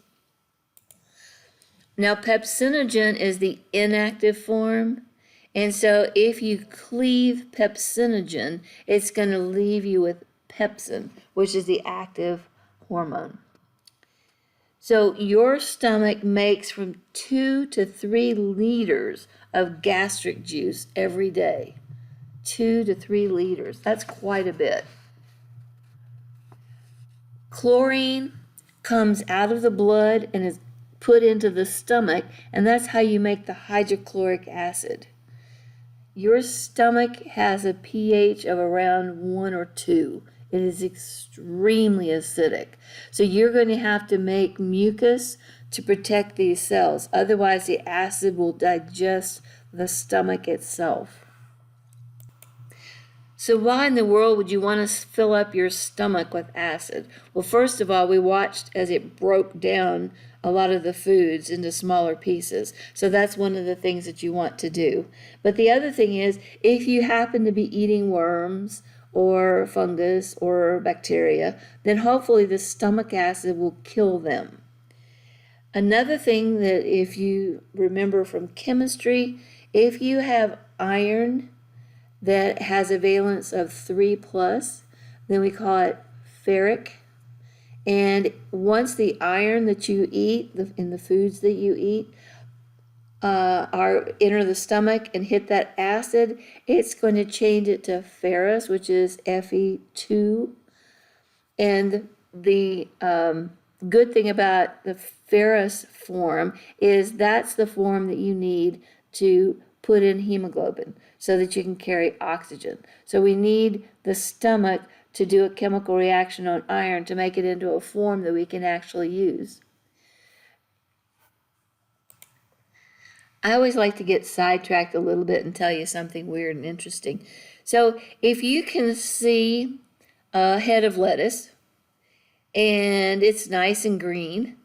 Now, pepsinogen is the inactive form, and so if you cleave pepsinogen, it's going to leave you with pepsin, which is the active hormone. So your stomach makes from 2 to 3 liters of gastric juice every day. 2 to 3 liters. That's quite a bit. Chlorine comes out of the blood and is put into the stomach, and that's how you make the hydrochloric acid. Your stomach has a pH of around 1 or 2. It is extremely acidic. So you're going to have to make mucus to protect these cells. Otherwise, the acid will digest the stomach itself. So why in the world would you want to fill up your stomach with acid? Well, first of all, we watched as it broke down a lot of the foods into smaller pieces. So that's one of the things that you want to do. But the other thing is, if you happen to be eating worms or fungus or bacteria, then hopefully the stomach acid will kill them. Another thing that if you remember from chemistry, if you have iron that has a valence of 3+, then we call it ferric. And once the iron that you eat, in the foods that you eat, enter the stomach and hit that acid, it's going to change it to ferrous, which is Fe2. And the good thing about the ferrous form is that's the form that you need to put in hemoglobin so that you can carry oxygen. So we need the stomach to do a chemical reaction on iron to make it into a form that we can actually use. I always like to get sidetracked a little bit and tell you something weird and interesting. So if you can see a head of lettuce and it's nice and green,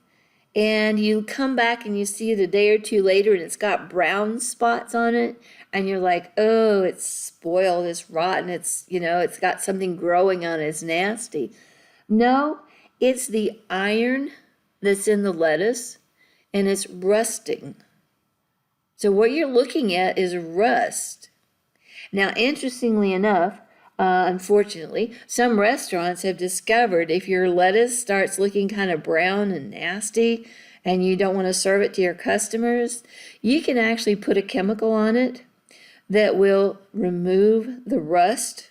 and you come back and you see it a day or two later and it's got brown spots on it, and you're like, oh, it's spoiled, it's rotten, it's got something growing on it, it's nasty. No, it's the iron that's in the lettuce and it's rusting. So what you're looking at is rust. Now, interestingly enough, unfortunately, some restaurants have discovered if your lettuce starts looking kind of brown and nasty and you don't want to serve it to your customers, you can actually put a chemical on it that will remove the rust.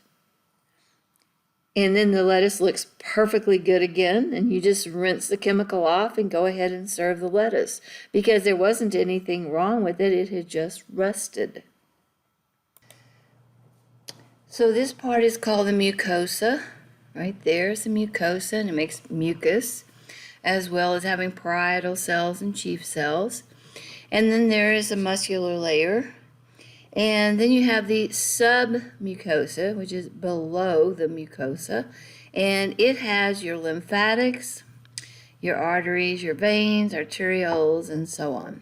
And then the lettuce looks perfectly good again, and you just rinse the chemical off and go ahead and serve the lettuce because there wasn't anything wrong with it, it had just rusted. So this part is called the mucosa. Right there's the mucosa, and it makes mucus, as well as having parietal cells and chief cells. And then there is a muscular layer. And then you have the submucosa, which is below the mucosa, and it has your lymphatics, your arteries, your veins, arterioles, and so on.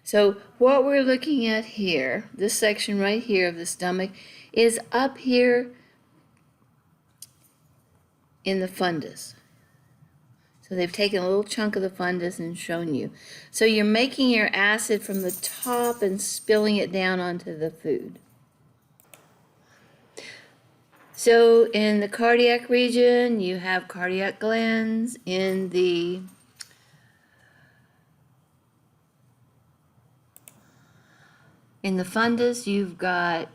So what we're looking at here, this section right here of the stomach, is up here in the fundus. So they've taken a little chunk of the fundus and shown you. So you're making your acid from the top and spilling it down onto the food. So in the cardiac region, you have cardiac glands. In the fundus, you've got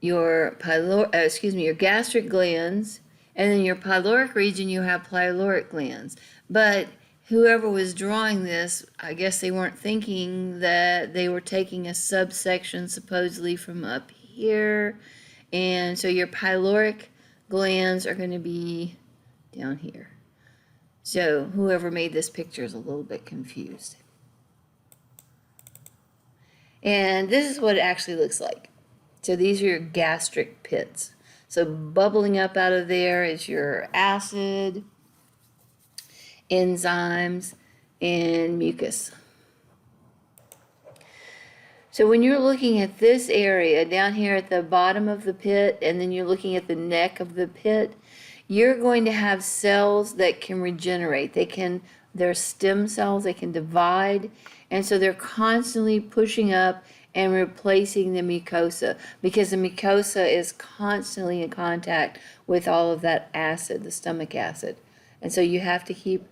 your your gastric glands. And in your pyloric region, you have pyloric glands. But whoever was drawing this, I guess they weren't thinking that they were taking a subsection supposedly from up here. And so your pyloric glands are going to be down here. So whoever made this picture is a little bit confused. And this is what it actually looks like. So these are your gastric pits. So bubbling up out of there is your acid, enzymes, and mucus. So when you're looking at this area down here at the bottom of the pit, and then you're looking at the neck of the pit, you're going to have cells that can regenerate. They're stem cells, they can divide, and so they're constantly pushing up and replacing the mucosa because the mucosa is constantly in contact with all of that acid, the stomach acid. And so you have to keep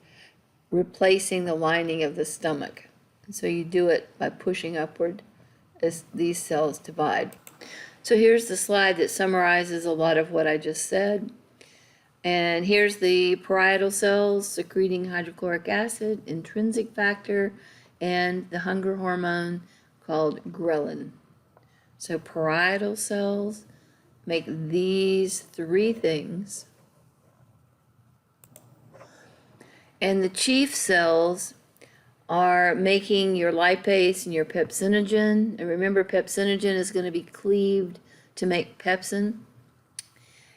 replacing the lining of the stomach. And so you do it by pushing upward as these cells divide. So here's the slide that summarizes a lot of what I just said. And here's the parietal cells secreting hydrochloric acid, intrinsic factor, and the hunger hormone called ghrelin. So parietal cells make these three things. And the chief cells are making your lipase and your pepsinogen. And remember, pepsinogen is going to be cleaved to make pepsin.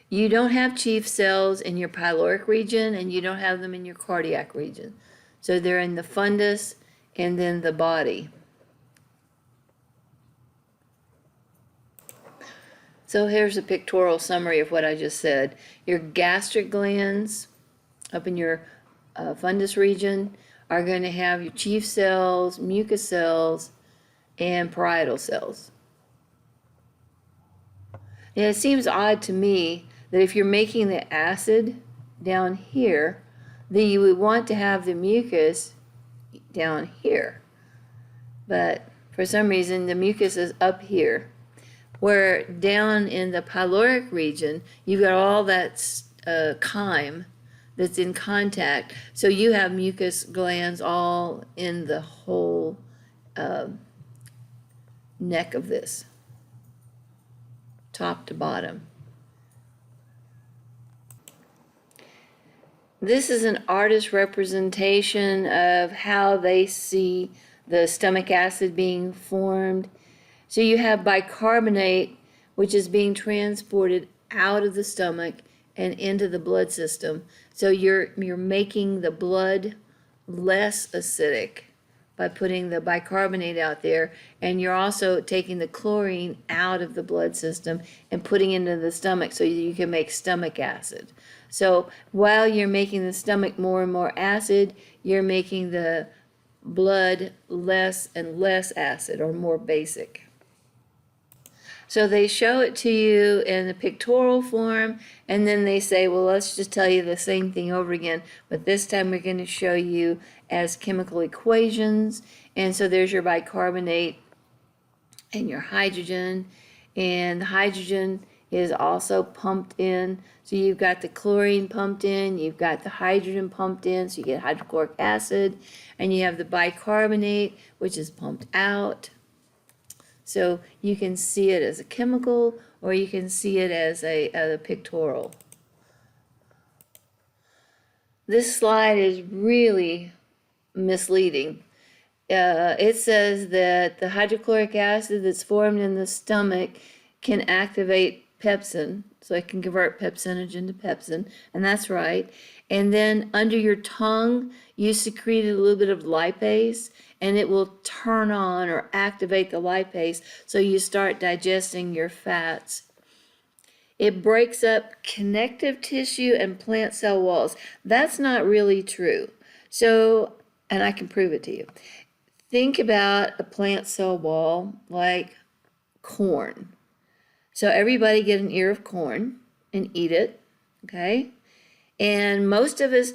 You don't have chief cells in your pyloric region, and you don't have them in your cardiac region. So they're in the fundus and then the body. So here's a pictorial summary of what I just said. Your gastric glands up in your fundus region are going to have your chief cells, mucus cells, and parietal cells. And it seems odd to me that if you're making the acid down here, then you would want to have the mucus down here. But for some reason, the mucus is up here, where down in the pyloric region, you've got all that chyme that's in contact. So you have mucus glands all in the whole neck of this, top to bottom. This is an artist's representation of how they see the stomach acid being formed. So you have bicarbonate, which is being transported out of the stomach and into the blood system. So you're making the blood less acidic by putting the bicarbonate out there, and you're also taking the chlorine out of the blood system and putting it into the stomach so you can make stomach acid. So while you're making the stomach more and more acid, you're making the blood less and less acid, or more basic. So they show it to you in the pictorial form, and then they say, well, let's just tell you the same thing over again, but this time we're going to show you as chemical equations. And so there's your bicarbonate and your hydrogen, and the hydrogen is also pumped in. So you've got the chlorine pumped in, you've got the hydrogen pumped in, so you get hydrochloric acid, and you have the bicarbonate, which is pumped out. So you can see it as a chemical, or you can see it as a pictorial. This slide is really misleading. It says that the hydrochloric acid that's formed in the stomach can activate pepsin, so it can convert pepsinogen to pepsin, and that's right. And then under your tongue, you secrete a little bit of lipase, and it will turn on or activate the lipase, so you start digesting your fats. It breaks up connective tissue and plant cell walls. That's not really true. So, and I can prove it to you. Think about a plant cell wall like corn. So everybody get an ear of corn and eat it, okay? And most of us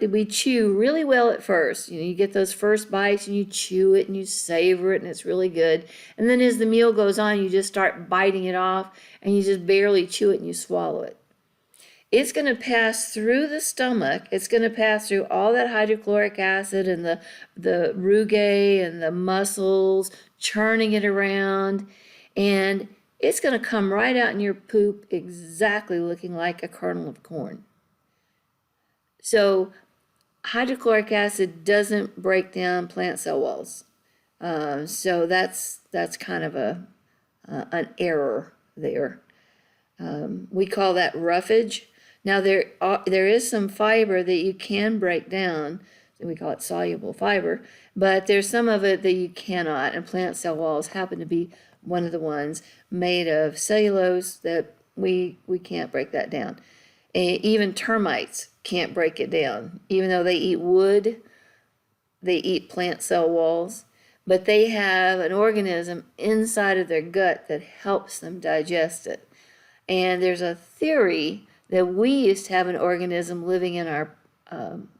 we chew really well at first. You get those first bites and you chew it and you savor it and it's really good. And then as the meal goes on, you just start biting it off and you just barely chew it and you swallow it. It's going to pass through the stomach. It's going to pass through all that hydrochloric acid and the rugae and the muscles, churning it around. And it's going to come right out in your poop exactly looking like a kernel of corn. So hydrochloric acid doesn't break down plant cell walls. So that's kind of an error there. We call that roughage. Now there is some fiber that you can break down, and we call it soluble fiber, but there's some of it that you cannot, and plant cell walls happen to be one of the ones made of cellulose that we can't break that down. And even termites can't break it down. Even though they eat wood, they eat plant cell walls, but they have an organism inside of their gut that helps them digest it. And there's a theory that we used to have an organism living in our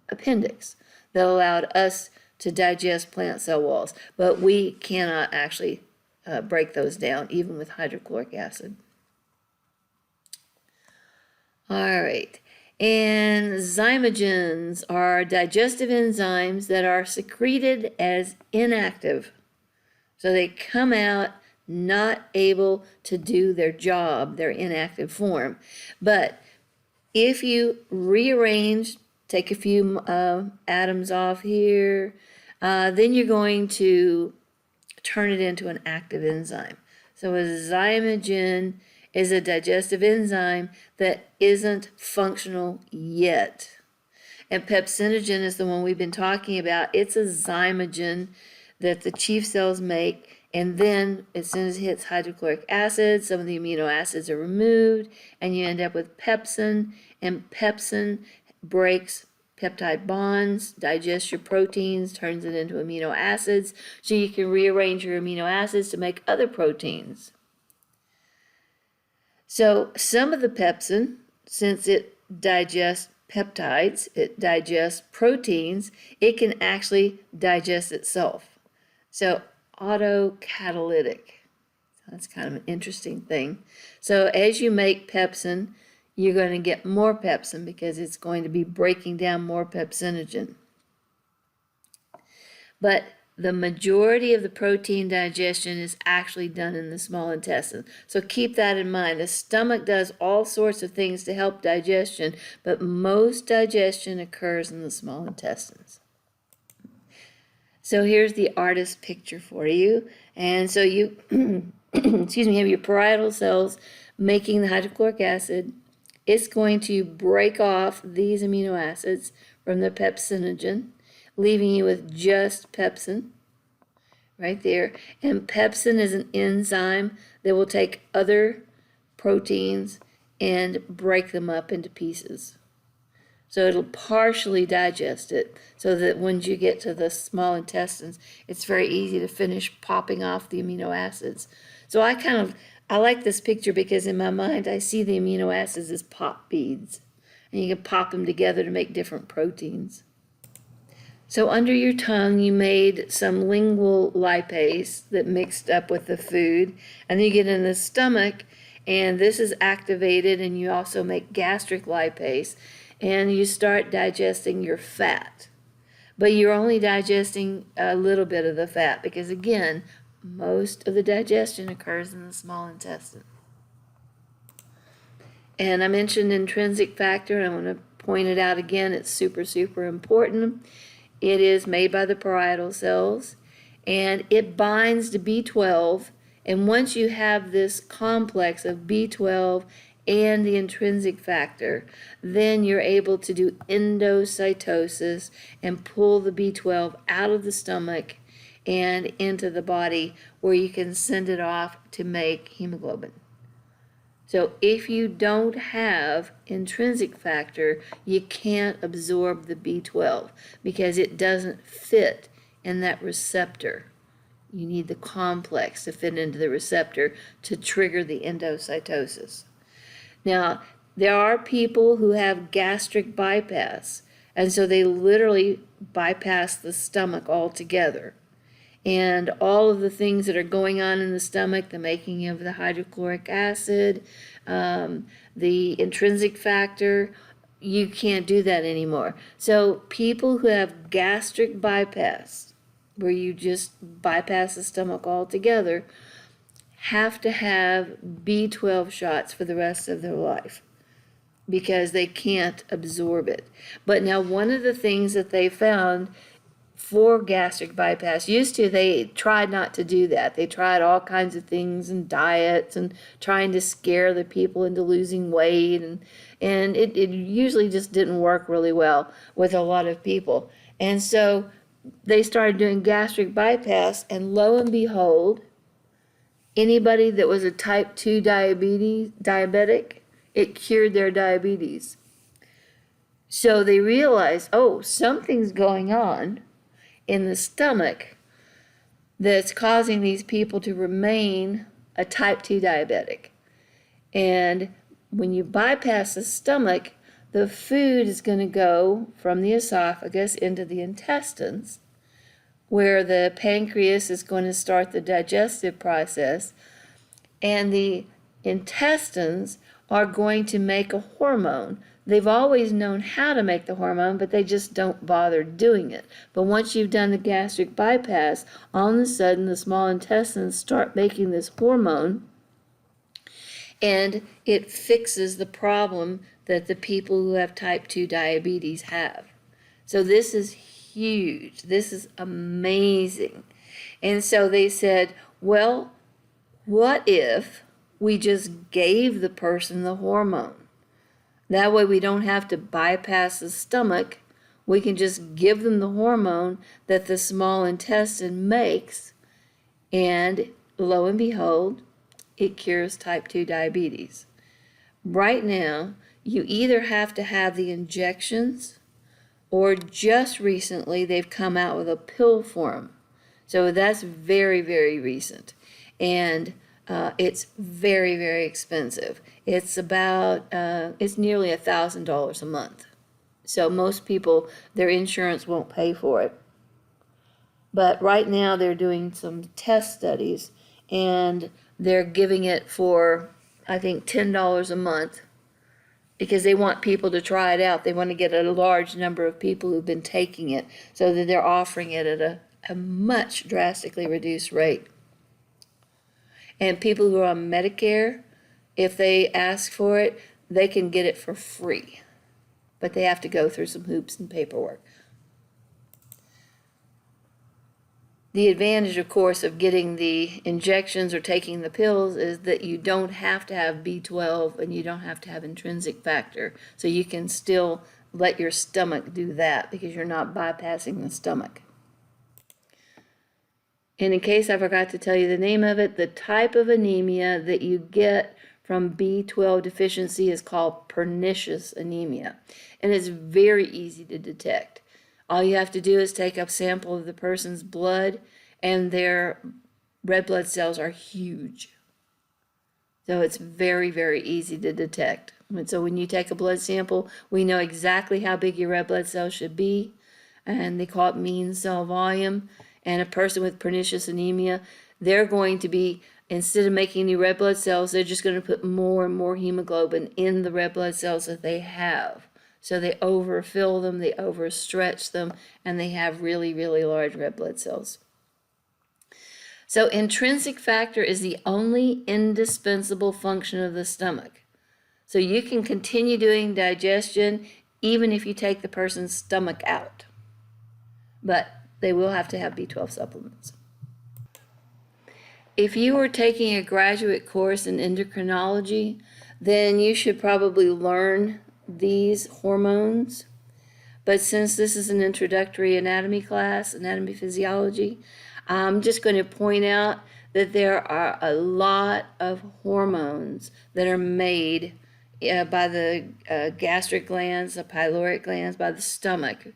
appendix that allowed us to digest plant cell walls, but we cannot actually break those down, even with hydrochloric acid. All right, and zymogens are digestive enzymes that are secreted as inactive. So they come out not able to do their job, their inactive form. But if you rearrange, take a few atoms off here, then you're going to turn it into an active enzyme. So a zymogen is a digestive enzyme that isn't functional yet. And pepsinogen is the one we've been talking about. It's a zymogen that the chief cells make, and then as soon as it hits hydrochloric acid, some of the amino acids are removed, and you end up with pepsin, and pepsin breaks peptide bonds, digests your proteins, turns it into amino acids, so you can rearrange your amino acids to make other proteins. So some of the pepsin, since it digests peptides, it digests proteins, it can actually digest itself. So autocatalytic. That's kind of an interesting thing. So as you make pepsin, you're going to get more pepsin because it's going to be breaking down more pepsinogen. But the majority of the protein digestion is actually done in the small intestine. So keep that in mind. The stomach does all sorts of things to help digestion, but most digestion occurs in the small intestines. So here's the artist picture for you. And so you, excuse me, have your parietal cells making the hydrochloric acid. It's going to break off these amino acids from the pepsinogen, leaving you with just pepsin right there. And pepsin is an enzyme that will take other proteins and break them up into pieces. So it'll partially digest it so that when you get to the small intestines, it's very easy to finish popping off the amino acids. So I like this picture because in my mind I see the amino acids as pop beads. And you can pop them together to make different proteins. So under your tongue you made some lingual lipase that mixed up with the food. And then you get in the stomach and this is activated, and you also make gastric lipase. And you start digesting your fat. But you're only digesting a little bit of the fat because, again, most of the digestion occurs in the small intestine. And I mentioned intrinsic factor, and I'm going to point it out again. It's super, super important. It is made by the parietal cells, and it binds to B12. And once you have this complex of B12 and the intrinsic factor, then you're able to do endocytosis and pull the B12 out of the stomach and into the body where you can send it off to make hemoglobin. So if you don't have intrinsic factor, you can't absorb the B12 because it doesn't fit in that receptor. You need the complex to fit into the receptor to trigger the endocytosis. Now, there are people who have gastric bypass, and so they literally bypass the stomach altogether. And all of the things that are going on in the stomach, the making of the hydrochloric acid, the intrinsic factor, you can't do that anymore. So people who have gastric bypass, where you just bypass the stomach altogether, have to have B12 shots for the rest of their life because they can't absorb it. But now one of the things that they found for gastric bypass, used to they tried not to do that. They tried all kinds of things and diets and trying to scare the people into losing weight, and it usually just didn't work really well with a lot of people. And so they started doing gastric bypass, and lo and behold, anybody that was a type 2 diabetic, it cured their diabetes. So they realized, oh, something's going on in the stomach that's causing these people to remain a type 2 diabetic. And when you bypass the stomach, the food is going to go from the esophagus into the intestines, where the pancreas is going to start the digestive process, and the intestines are going to make a hormone. They've always known how to make the hormone, but they just don't bother doing it. But once you've done the gastric bypass, all of a sudden the small intestines start making this hormone, and it fixes the problem that the people who have type 2 diabetes have. So this is huge. This is amazing. And so they said, well, what if we just gave the person the hormone? That way we don't have to bypass the stomach. We can just give them the hormone that the small intestine makes, and lo and behold, it cures type 2 diabetes. Right now, you either have to have the injections, or just recently they've come out with a pill form. So that's very, very recent. And it's very, very expensive. It's about, it's nearly $1,000 a month. So most people, their insurance won't pay for it. But right now they're doing some test studies, and they're giving it for, I think, $10 a month, because they want people to try it out. They want to get a large number of people who've been taking it, so that they're offering it at a much drastically reduced rate. And people who are on Medicare, if they ask for it, they can get it for free. But they have to go through some hoops and paperwork. The advantage, of course, of getting the injections or taking the pills is that you don't have to have B12 and you don't have to have intrinsic factor. So you can still let your stomach do that because you're not bypassing the stomach. And in case I forgot to tell you the name of it, the type of anemia that you get from B12 deficiency is called pernicious anemia. And it's very easy to detect. All you have to do is take a sample of the person's blood, and their red blood cells are huge. So it's very, very easy to detect. And so when you take a blood sample, we know exactly how big your red blood cells should be, and they call it mean cell volume. And a person with pernicious anemia, they're going to be, instead of making new red blood cells, they're just going to put more and more hemoglobin in the red blood cells that they have. So they overfill them, they overstretch them, and they have really, really large red blood cells. So intrinsic factor is the only indispensable function of the stomach. So you can continue doing digestion even if you take the person's stomach out. But they will have to have B12 supplements. If you were taking a graduate course in endocrinology, then you should probably learn these hormones. But since this is an introductory anatomy class, anatomy physiology, I'm just going to point out that there are a lot of hormones that are made by the gastric glands, the pyloric glands, by the stomach.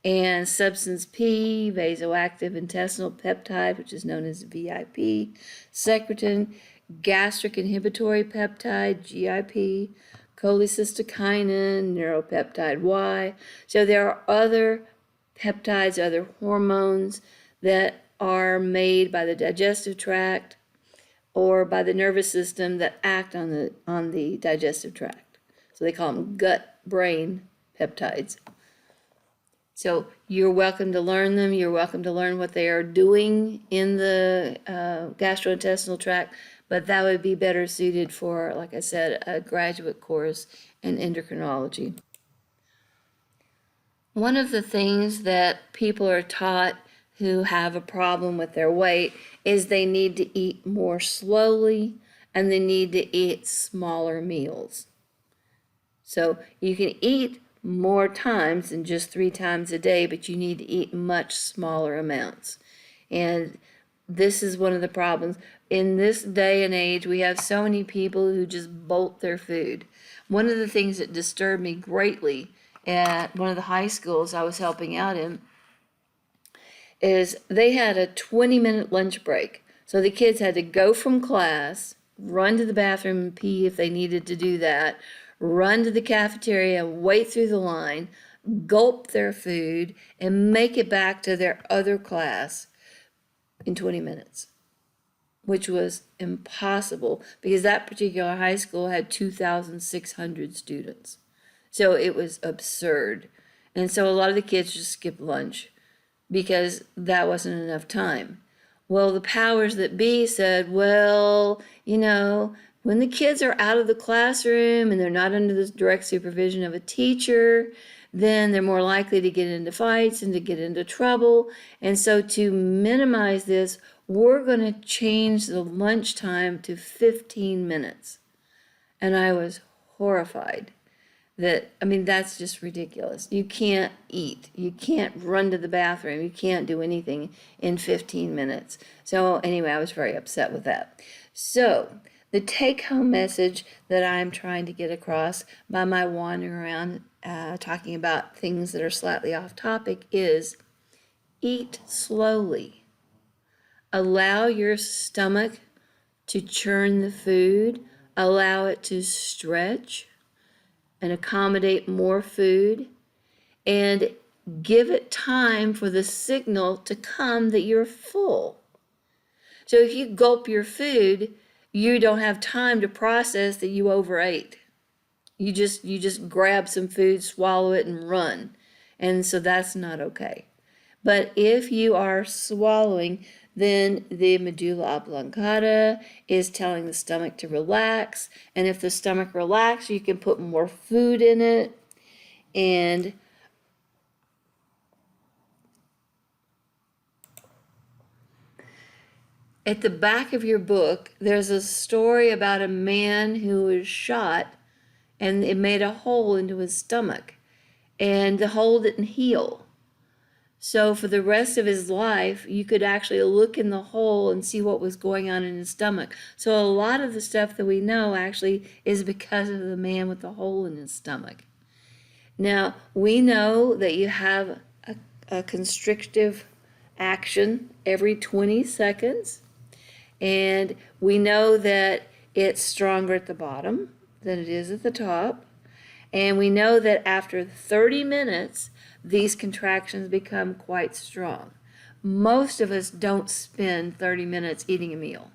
And substance P, vasoactive intestinal peptide, which is known as VIP, secretin, gastric inhibitory peptide, GIP, cholecystokinin, neuropeptide Y. So there are other peptides, other hormones that are made by the digestive tract or by the nervous system that act on the digestive tract. So they call them gut-brain peptides. So you're welcome to learn them. You're welcome to learn what they are doing in the gastrointestinal tract, but that would be better suited for, like I said, a graduate course in endocrinology. One of the things that people are taught who have a problem with their weight is they need to eat more slowly and they need to eat smaller meals. So you can eat more times than just 3 times a day, but you need to eat much smaller amounts. And this is one of the problems. In this day and age, we have so many people who just bolt their food. One of the things that disturbed me greatly at one of the high schools I was helping out in is they had a 20-minute lunch break. So the kids had to go from class, run to the bathroom and pee if they needed to do that, run to the cafeteria, wait through the line, gulp their food, and make it back to their other class in 20 minutes, which was impossible because that particular high school had 2,600 students. So it was absurd. And so a lot of the kids just skipped lunch because that wasn't enough time. Well, the powers that be said, well, when the kids are out of the classroom and they're not under the direct supervision of a teacher, then they're more likely to get into fights and to get into trouble. And so to minimize this, we're going to change the lunch time to 15 minutes. And I was horrified. That's just ridiculous. You can't eat. You can't run to the bathroom. You can't do anything in 15 minutes. So anyway, I was very upset with that. So the take-home message that I'm trying to get across by my wandering around talking about things that are slightly off topic is eat slowly. Allow your stomach to churn the food. Allow it to stretch and accommodate more food, and give it time for the signal to come that you're full. So if you gulp your food, you don't have time to process that you overate. You just grab some food, swallow it, and run. And so that's not okay. But if you are swallowing, then the medulla oblongata is telling the stomach to relax. And if the stomach relaxes, you can put more food in it. And At the back of your book, there's a story about a man who was shot and it made a hole into his stomach, and the hole didn't heal. So for the rest of his life, you could actually look in the hole and see what was going on in his stomach. So a lot of the stuff that we know actually is because of the man with the hole in his stomach. Now, we know that you have a constrictive action every 20 seconds, and we know that it's stronger at the bottom than it is at the top, and we know that after 30 minutes, these contractions become quite strong. Most of us don't spend 30 minutes eating a meal.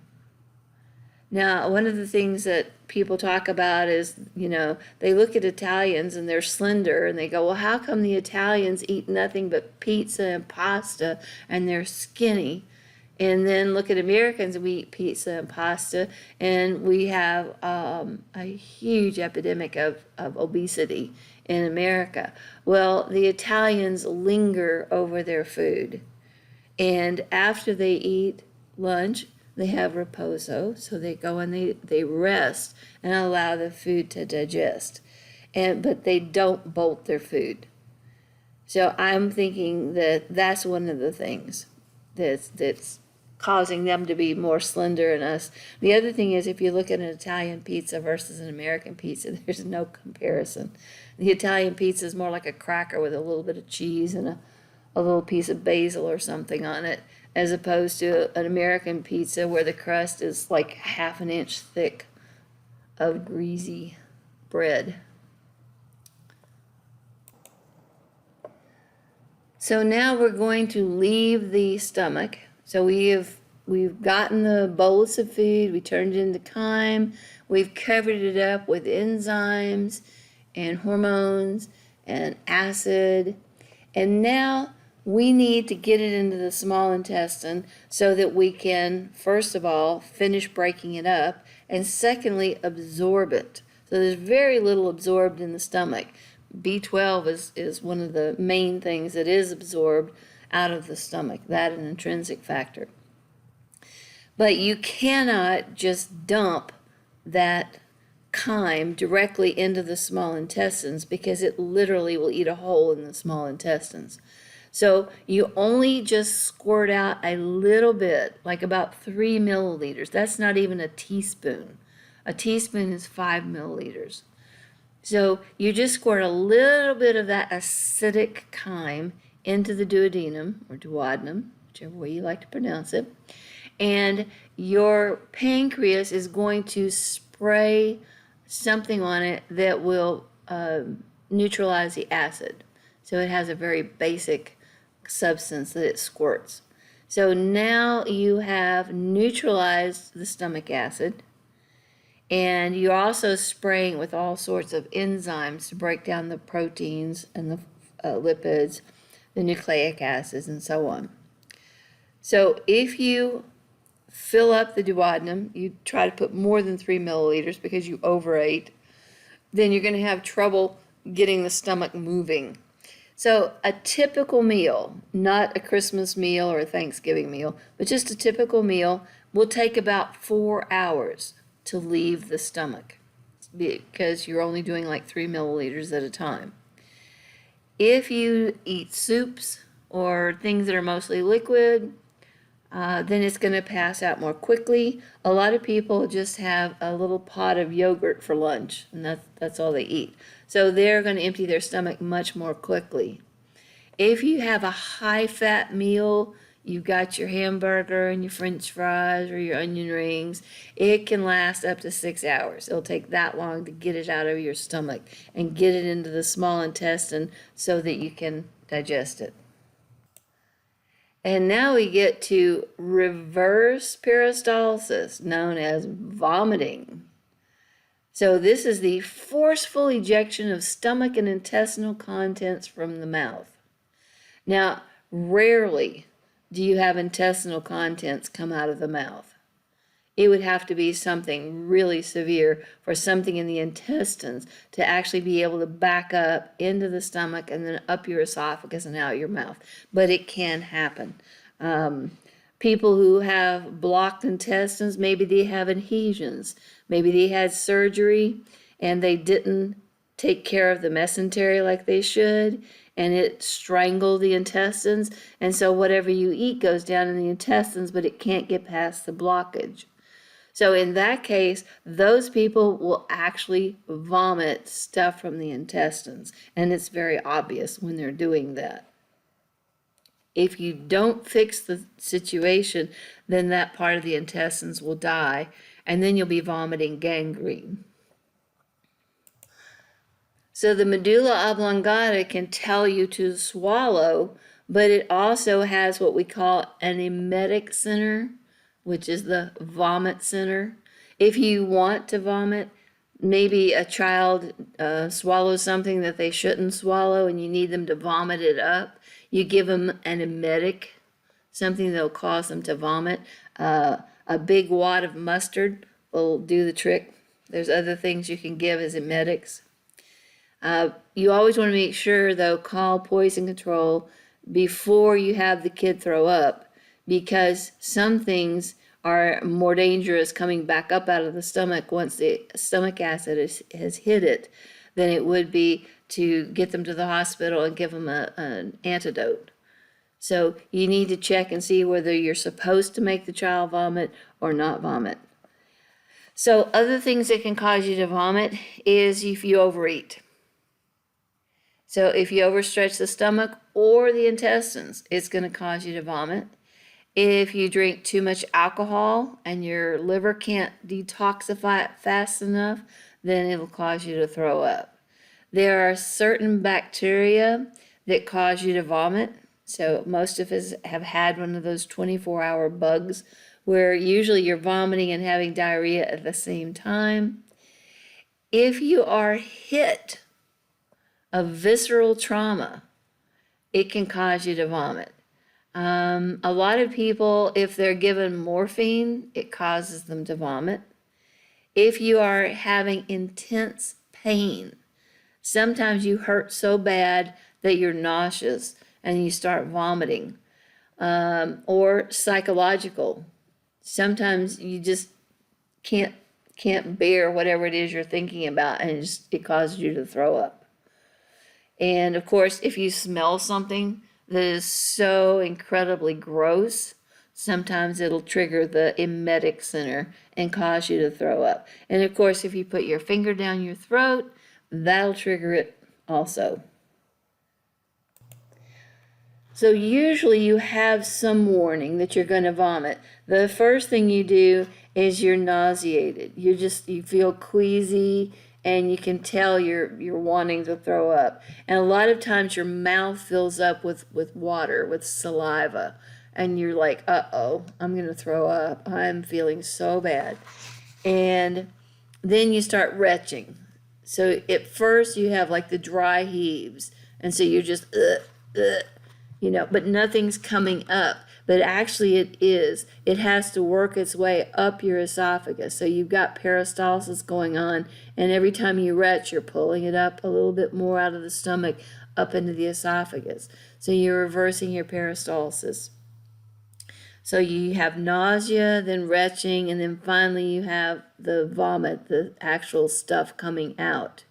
Now, one of the things that people talk about is, they look at Italians and they're slender and they go, well, how come the Italians eat nothing but pizza and pasta and they're skinny? And then look at Americans, we eat pizza and pasta, and we have a huge epidemic of obesity in America. Well, the Italians linger over their food. And after they eat lunch, they have riposo, so they go and they rest and allow the food to digest. But they don't bolt their food. So I'm thinking that that's one of the things that's causing them to be more slender than us. The other thing is, if you look at an Italian pizza versus an American pizza, there's no comparison. The Italian pizza is more like a cracker with a little bit of cheese and a little piece of basil or something on it, as opposed to an American pizza where the crust is like half an inch thick of greasy bread. So now we're going to leave the stomach. So we've gotten the bolus of food, we turned it into chyme, we've covered it up with enzymes and hormones and acid, and now we need to get it into the small intestine so that we can, first of all, finish breaking it up, and secondly, absorb it. So there's very little absorbed in the stomach. B12 is one of the main things that is absorbed out of the stomach, that and intrinsic factor. But you cannot just dump that chyme directly into the small intestines because it literally will eat a hole in the small intestines. So you only just squirt out a little bit, like about 3 milliliters. That's not even a teaspoon. A teaspoon is 5 milliliters. So you just squirt a little bit of that acidic chyme into the duodenum, or duodenum, whichever way you like to pronounce it, and your pancreas is going to spray something on it that will neutralize the acid. So it has a very basic substance that it squirts. So now you have neutralized the stomach acid, and you're also spraying with all sorts of enzymes to break down the proteins and the lipids, the nucleic acids, and so on. So if you fill up the duodenum, you try to put more than 3 milliliters because you overate, then you're going to have trouble getting the stomach moving. So a typical meal, not a Christmas meal or a Thanksgiving meal, but just a typical meal will take about 4 hours to leave the stomach because you're only doing like 3 milliliters at a time. If you eat soups or things that are mostly liquid, then it's going to pass out more quickly. A lot of people just have a little pot of yogurt for lunch, and that's all they eat. So they're going to empty their stomach much more quickly. If you have a high-fat meal, you've got your hamburger and your french fries or your onion rings, it can last up to 6 hours. It'll take that long to get it out of your stomach and get it into the small intestine so that you can digest it. And now we get to reverse peristalsis, known as vomiting. So this is the forceful ejection of stomach and intestinal contents from the mouth. Now, rarely do you have intestinal contents come out of the mouth. It would have to be something really severe for something in the intestines to actually be able to back up into the stomach and then up your esophagus and out your mouth. But it can happen. People who have blocked intestines, maybe they have adhesions. Maybe they had surgery and they didn't take care of the mesentery like they should, and it strangled the intestines. And so whatever you eat goes down in the intestines, but it can't get past the blockage. So in that case, those people will actually vomit stuff from the intestines, and it's very obvious when they're doing that. If you don't fix the situation, then that part of the intestines will die, and then you'll be vomiting gangrene. So the medulla oblongata can tell you to swallow, but it also has what we call an emetic center, which is the vomit center. If you want to vomit, maybe a child swallows something that they shouldn't swallow and you need them to vomit it up, you give them an emetic, something that will cause them to vomit. A big wad of mustard will do the trick. There's other things you can give as emetics. You always want to make sure, though, call poison control before you have the kid throw up, because some things are more dangerous coming back up out of the stomach once the stomach acid has hit it than it would be to get them to the hospital and give them an antidote. So you need to check and see whether you're supposed to make the child vomit or not vomit. So other things that can cause you to vomit is if you overeat. So if you overstretch the stomach or the intestines, it's going to cause you to vomit. If you drink too much alcohol and your liver can't detoxify it fast enough, then it'll cause you to throw up. There are certain bacteria that cause you to vomit. So most of us have had one of those 24-hour bugs where usually you're vomiting and having diarrhea at the same time. If you are hit of visceral trauma, it can cause you to vomit. A lot of people, if they're given morphine, it causes them to vomit. If you are having intense pain, sometimes you hurt so bad that you're nauseous and you start vomiting. Or psychological. Sometimes you just can't bear whatever it is you're thinking about, and it causes you to throw up. And of course, if you smell something that is so incredibly gross, sometimes it'll trigger the emetic center and cause you to throw up. And of course, if you put your finger down your throat, that'll trigger it also. So usually you have some warning that you're going to vomit. The first thing you do is you're nauseated. You feel queasy, and you can tell you're wanting to throw up. And a lot of times your mouth fills up with water, with saliva, and you're like, uh-oh, I'm going to throw up. I'm feeling so bad. And then you start retching. So at first you have like the dry heaves, and so you're just, but nothing's coming up. But actually it has to work its way up your esophagus. So you've got peristalsis going on, and every time you retch, you're pulling it up a little bit more out of the stomach, up into the esophagus. So you're reversing your peristalsis. So you have nausea, then retching, and then finally you have the vomit, the actual stuff coming out.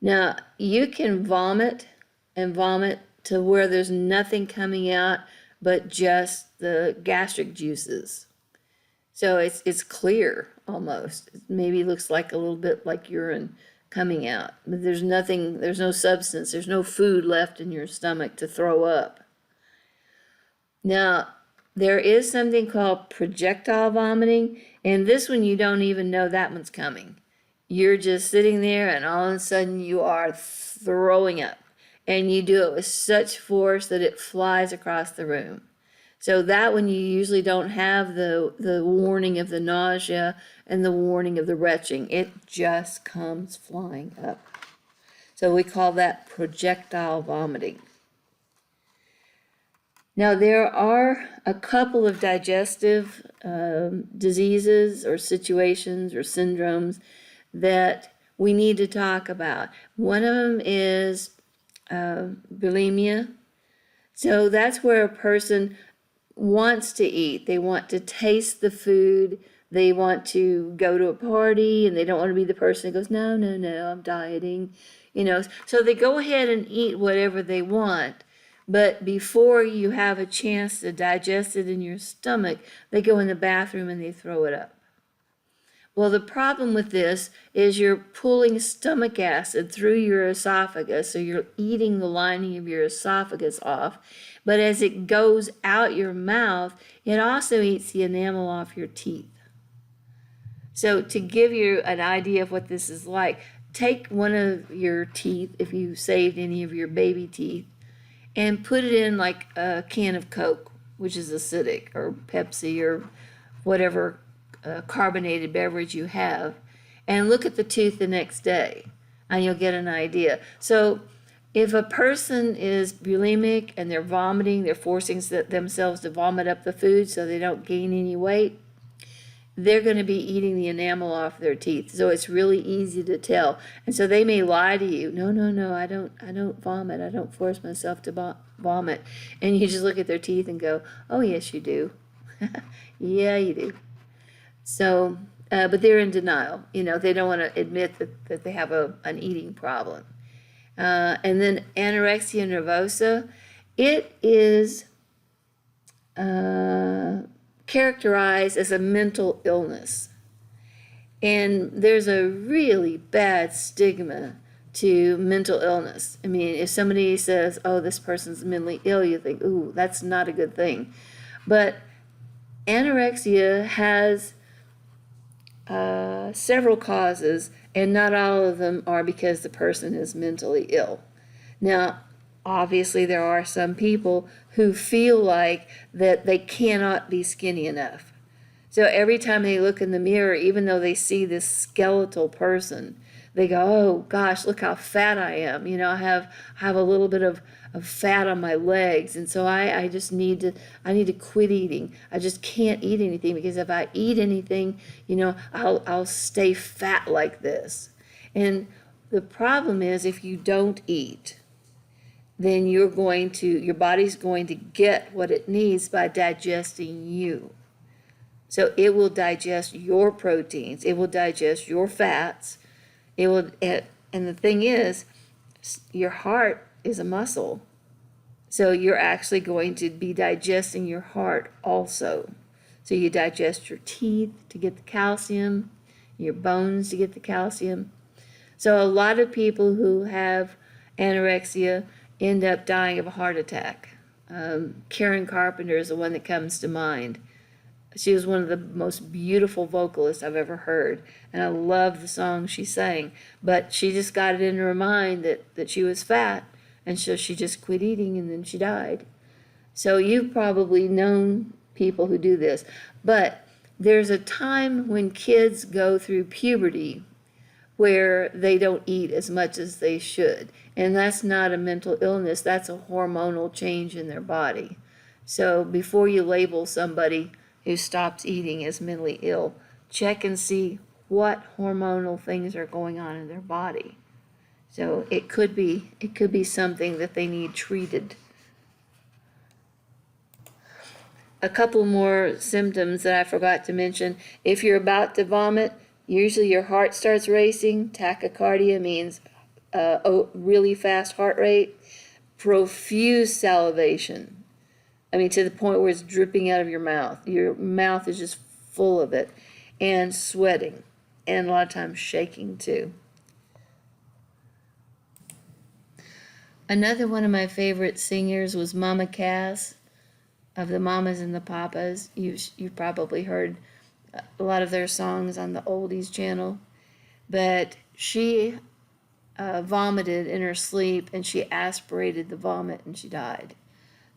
Now, you can vomit and vomit to where there's nothing coming out but just the gastric juices. So it's clear almost. It maybe looks like a little bit like urine coming out, but there's nothing, there's no substance, there's no food left in your stomach to throw up. Now, there is something called projectile vomiting, and this one you don't even know that one's coming. You're just sitting there and all of a sudden you are throwing up. And you do it with such force that it flies across the room. So that one you usually don't have the warning of the nausea and the warning of the retching. It just comes flying up. So we call that projectile vomiting. Now there are a couple of digestive diseases or situations or syndromes that we need to talk about. One of them is bulimia. So that's where a person wants to eat. They want to taste the food. They want to go to a party, and they don't want to be the person that goes, no, no, no, I'm dieting. So they go ahead and eat whatever they want. But before you have a chance to digest it in your stomach, they go in the bathroom and they throw it up. Well, the problem with this is you're pulling stomach acid through your esophagus, so you're eating the lining of your esophagus off. But as it goes out your mouth, it also eats the enamel off your teeth. So to give you an idea of what this is like, take one of your teeth, if you saved any of your baby teeth, and put it in like a can of Coke, which is acidic, or Pepsi, or whatever carbonated beverage you have, and look at the tooth the next day, and you'll get an idea. So if a person is bulimic and they're vomiting, they're forcing themselves to vomit up the food so they don't gain any weight, they're going to be eating the enamel off their teeth. So it's really easy to tell. And so they may lie to you. No, no, no, I don't vomit. I don't force myself to vomit. And you just look at their teeth and go, oh, yes, you do. Yeah, you do. So, but they're in denial. They don't want to admit that they have an eating problem. And then anorexia nervosa, it is characterized as a mental illness. And there's a really bad stigma to mental illness. I mean, if somebody says, oh, this person's mentally ill, you think, ooh, that's not a good thing. But anorexia has several causes, and not all of them are because the person is mentally ill. Now, obviously, there are some people who feel like that they cannot be skinny enough. So every time they look in the mirror, even though they see this skeletal person, they go, oh gosh, look how fat I am. I have a little bit of fat on my legs, and so I just need to quit eating. I just can't eat anything, because if I eat anything, I'll stay fat like this. And the problem is, if you don't eat, then your body's going to get what it needs by digesting you. So it will digest your proteins, it will digest your fats, and the thing is, your heart is a muscle. So you're actually going to be digesting your heart also. So you digest your teeth to get the calcium, your bones to get the calcium. So a lot of people who have anorexia end up dying of a heart attack. Karen Carpenter is the one that comes to mind. She was one of the most beautiful vocalists I've ever heard, and I love the song she sang. But she just got it in her mind that she was fat, and so she just quit eating, and then she died. So you've probably known people who do this. But there's a time when kids go through puberty where they don't eat as much as they should. And that's not a mental illness, that's a hormonal change in their body. So before you label somebody who stops eating as mentally ill, check and see what hormonal things are going on in their body. So it could be something that they need treated. A couple more symptoms that I forgot to mention. If you're about to vomit, usually your heart starts racing. Tachycardia means really fast heart rate. Profuse salivation. I mean, to the point where it's dripping out of your mouth. Your mouth is just full of it. And sweating. And a lot of times shaking too. Another one of my favorite singers was Mama Cass of the Mamas and the Papas. You've probably heard a lot of their songs on the Oldies channel. But she vomited in her sleep, and she aspirated the vomit, and she died.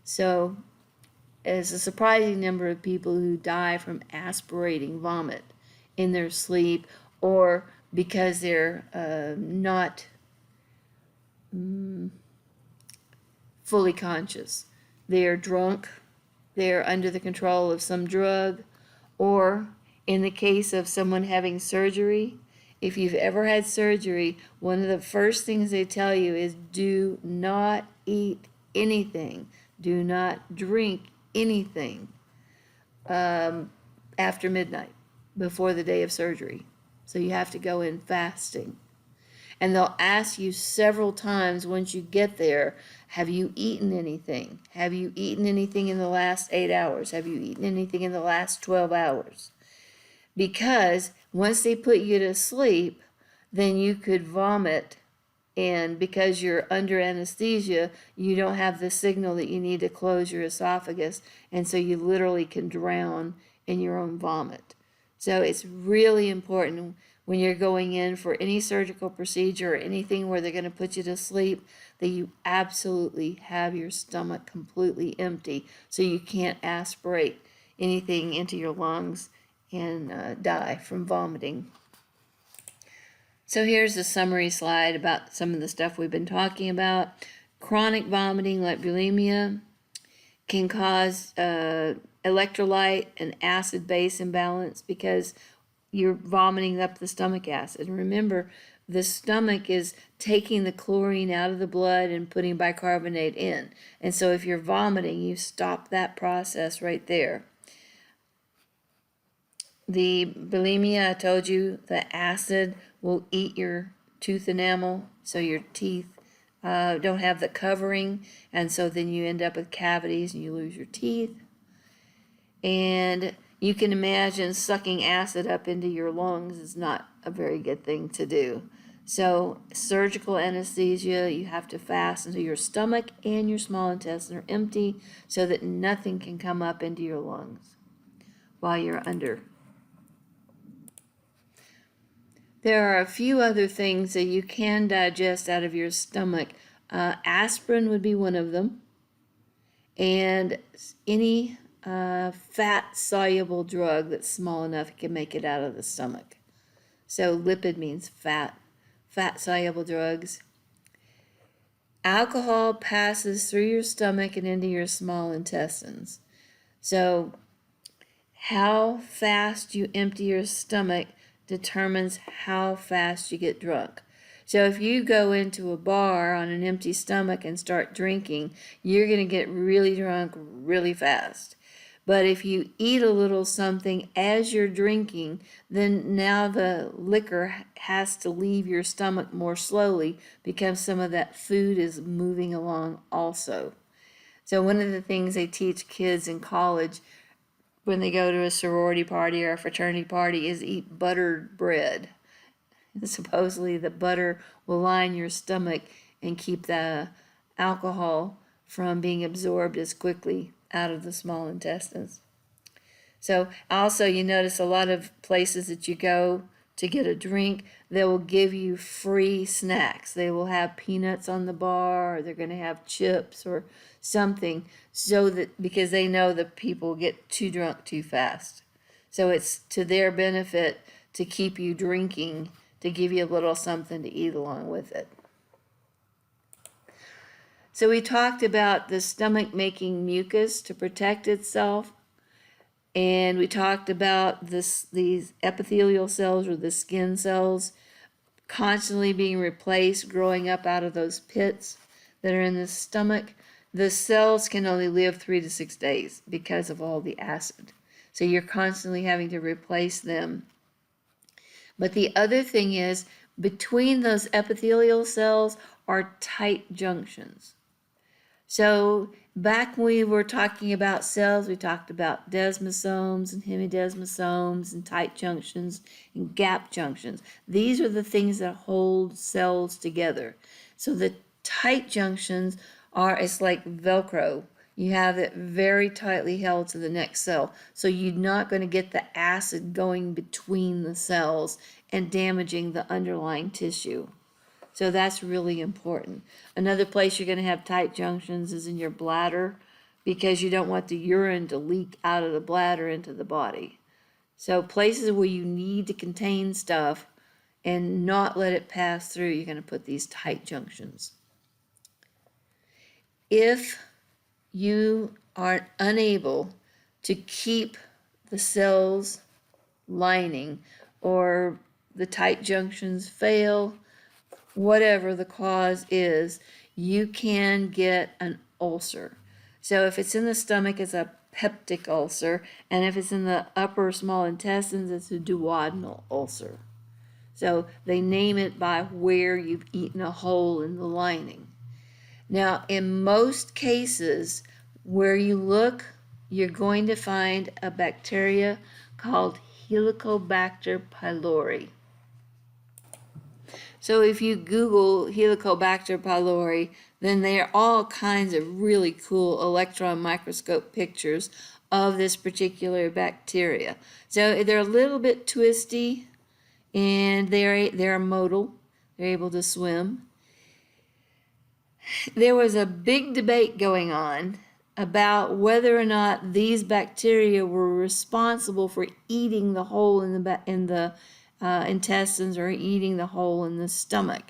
So there's a surprising number of people who die from aspirating vomit in their sleep, or because they're not fully conscious. They're drunk, they're under the control of some drug, or in the case of someone having surgery, if you've ever had surgery, one of the first things they tell you is do not eat anything. Do not drink anything after midnight, before the day of surgery. So you have to go in fasting. And they'll ask you several times once you get there, have you eaten anything? Have you eaten anything in the last 8 hours? Have you eaten anything in the last 12 hours? Because once they put you to sleep, then you could vomit, and because you're under anesthesia, you don't have the signal that you need to close your esophagus, and so you literally can drown in your own vomit. So it's really important when you're going in for any surgical procedure or anything where they're going to put you to sleep, that you absolutely have your stomach completely empty so you can't aspirate anything into your lungs and die from vomiting. So here's a summary slide about some of the stuff we've been talking about. Chronic vomiting, like bulimia, can cause electrolyte and acid-base imbalance because you're vomiting up the stomach acid. And remember, the stomach is taking the chlorine out of the blood and putting bicarbonate in. And so if you're vomiting, you stop that process right there. The bulimia, I told you, the acid will eat your tooth enamel, so your teeth don't have the covering, and so then you end up with cavities and you lose your teeth. And you can imagine sucking acid up into your lungs is not a very good thing to do. So surgical anesthesia, you have to fast until your stomach and your small intestine are empty so that nothing can come up into your lungs while you're under. There are a few other things that you can digest out of your stomach. Aspirin would be one of them, and any fat-soluble drug that's small enough it can make it out of the stomach. So lipid means fat, fat-soluble drugs. Alcohol passes through your stomach and into your small intestines. So how fast you empty your stomach determines how fast you get drunk. So if you go into a bar on an empty stomach and start drinking, you're going to get really drunk really fast. But if you eat a little something as you're drinking, then now the liquor has to leave your stomach more slowly because some of that food is moving along also. So one of the things they teach kids in college when they go to a sorority party or a fraternity party is eat buttered bread. And supposedly the butter will line your stomach and keep the alcohol from being absorbed as quickly out of the small intestines. So also you notice a lot of places that you go to get a drink, they will give you free snacks. They will have peanuts on the bar, or they're going to have chips or something, so that because they know that people get too drunk too fast. So it's to their benefit to keep you drinking, to give you a little something to eat along with it. So we talked about the stomach making mucus to protect itself. And we talked about these epithelial cells, or the skin cells, constantly being replaced, growing up out of those pits that are in the stomach. The cells can only live 3 to 6 days because of all the acid. So you're constantly having to replace them. But the other thing is, between those epithelial cells are tight junctions. So back when we were talking about cells, we talked about desmosomes and hemidesmosomes and tight junctions and gap junctions. These are the things that hold cells together. So the tight junctions it's like Velcro. You have it very tightly held to the next cell. So you're not going to get the acid going between the cells and damaging the underlying tissue. So that's really important. Another place you're going to have tight junctions is in your bladder, because you don't want the urine to leak out of the bladder into the body. So places where you need to contain stuff and not let it pass through, you're going to put these tight junctions. If you are unable to keep the cells lining, or the tight junctions fail, whatever the cause is, you can get an ulcer. So if it's in the stomach, it's a peptic ulcer, and if it's in the upper small intestines, it's a duodenal ulcer. So they name it by where you've eaten a hole in the lining. Now, in most cases, where you look, you're going to find a bacteria called Helicobacter pylori. So if you Google Helicobacter pylori, then there are all kinds of really cool electron microscope pictures of this particular bacteria. So they're a little bit twisty, and they're modal. They're able to swim. There was a big debate going on about whether or not these bacteria were responsible for eating the hole in the intestines or eating the hole in the stomach.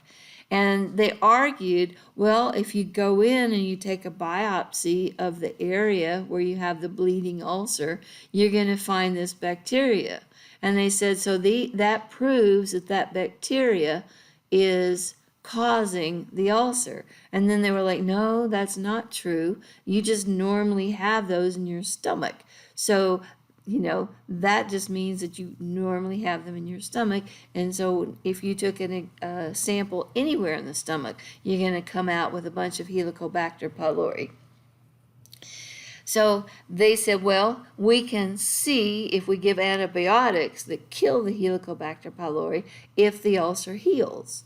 And they argued, well, if you go in and you take a biopsy of the area where you have the bleeding ulcer, you're going to find this bacteria. And they said, so that proves that bacteria is causing the ulcer. And then they were like, no, that's not true. You just normally have those in your stomach. So, that just means that you normally have them in your stomach. And so if you took a sample anywhere in the stomach, you're going to come out with a bunch of Helicobacter pylori. So they said, well, we can see if we give antibiotics that kill the Helicobacter pylori if the ulcer heals.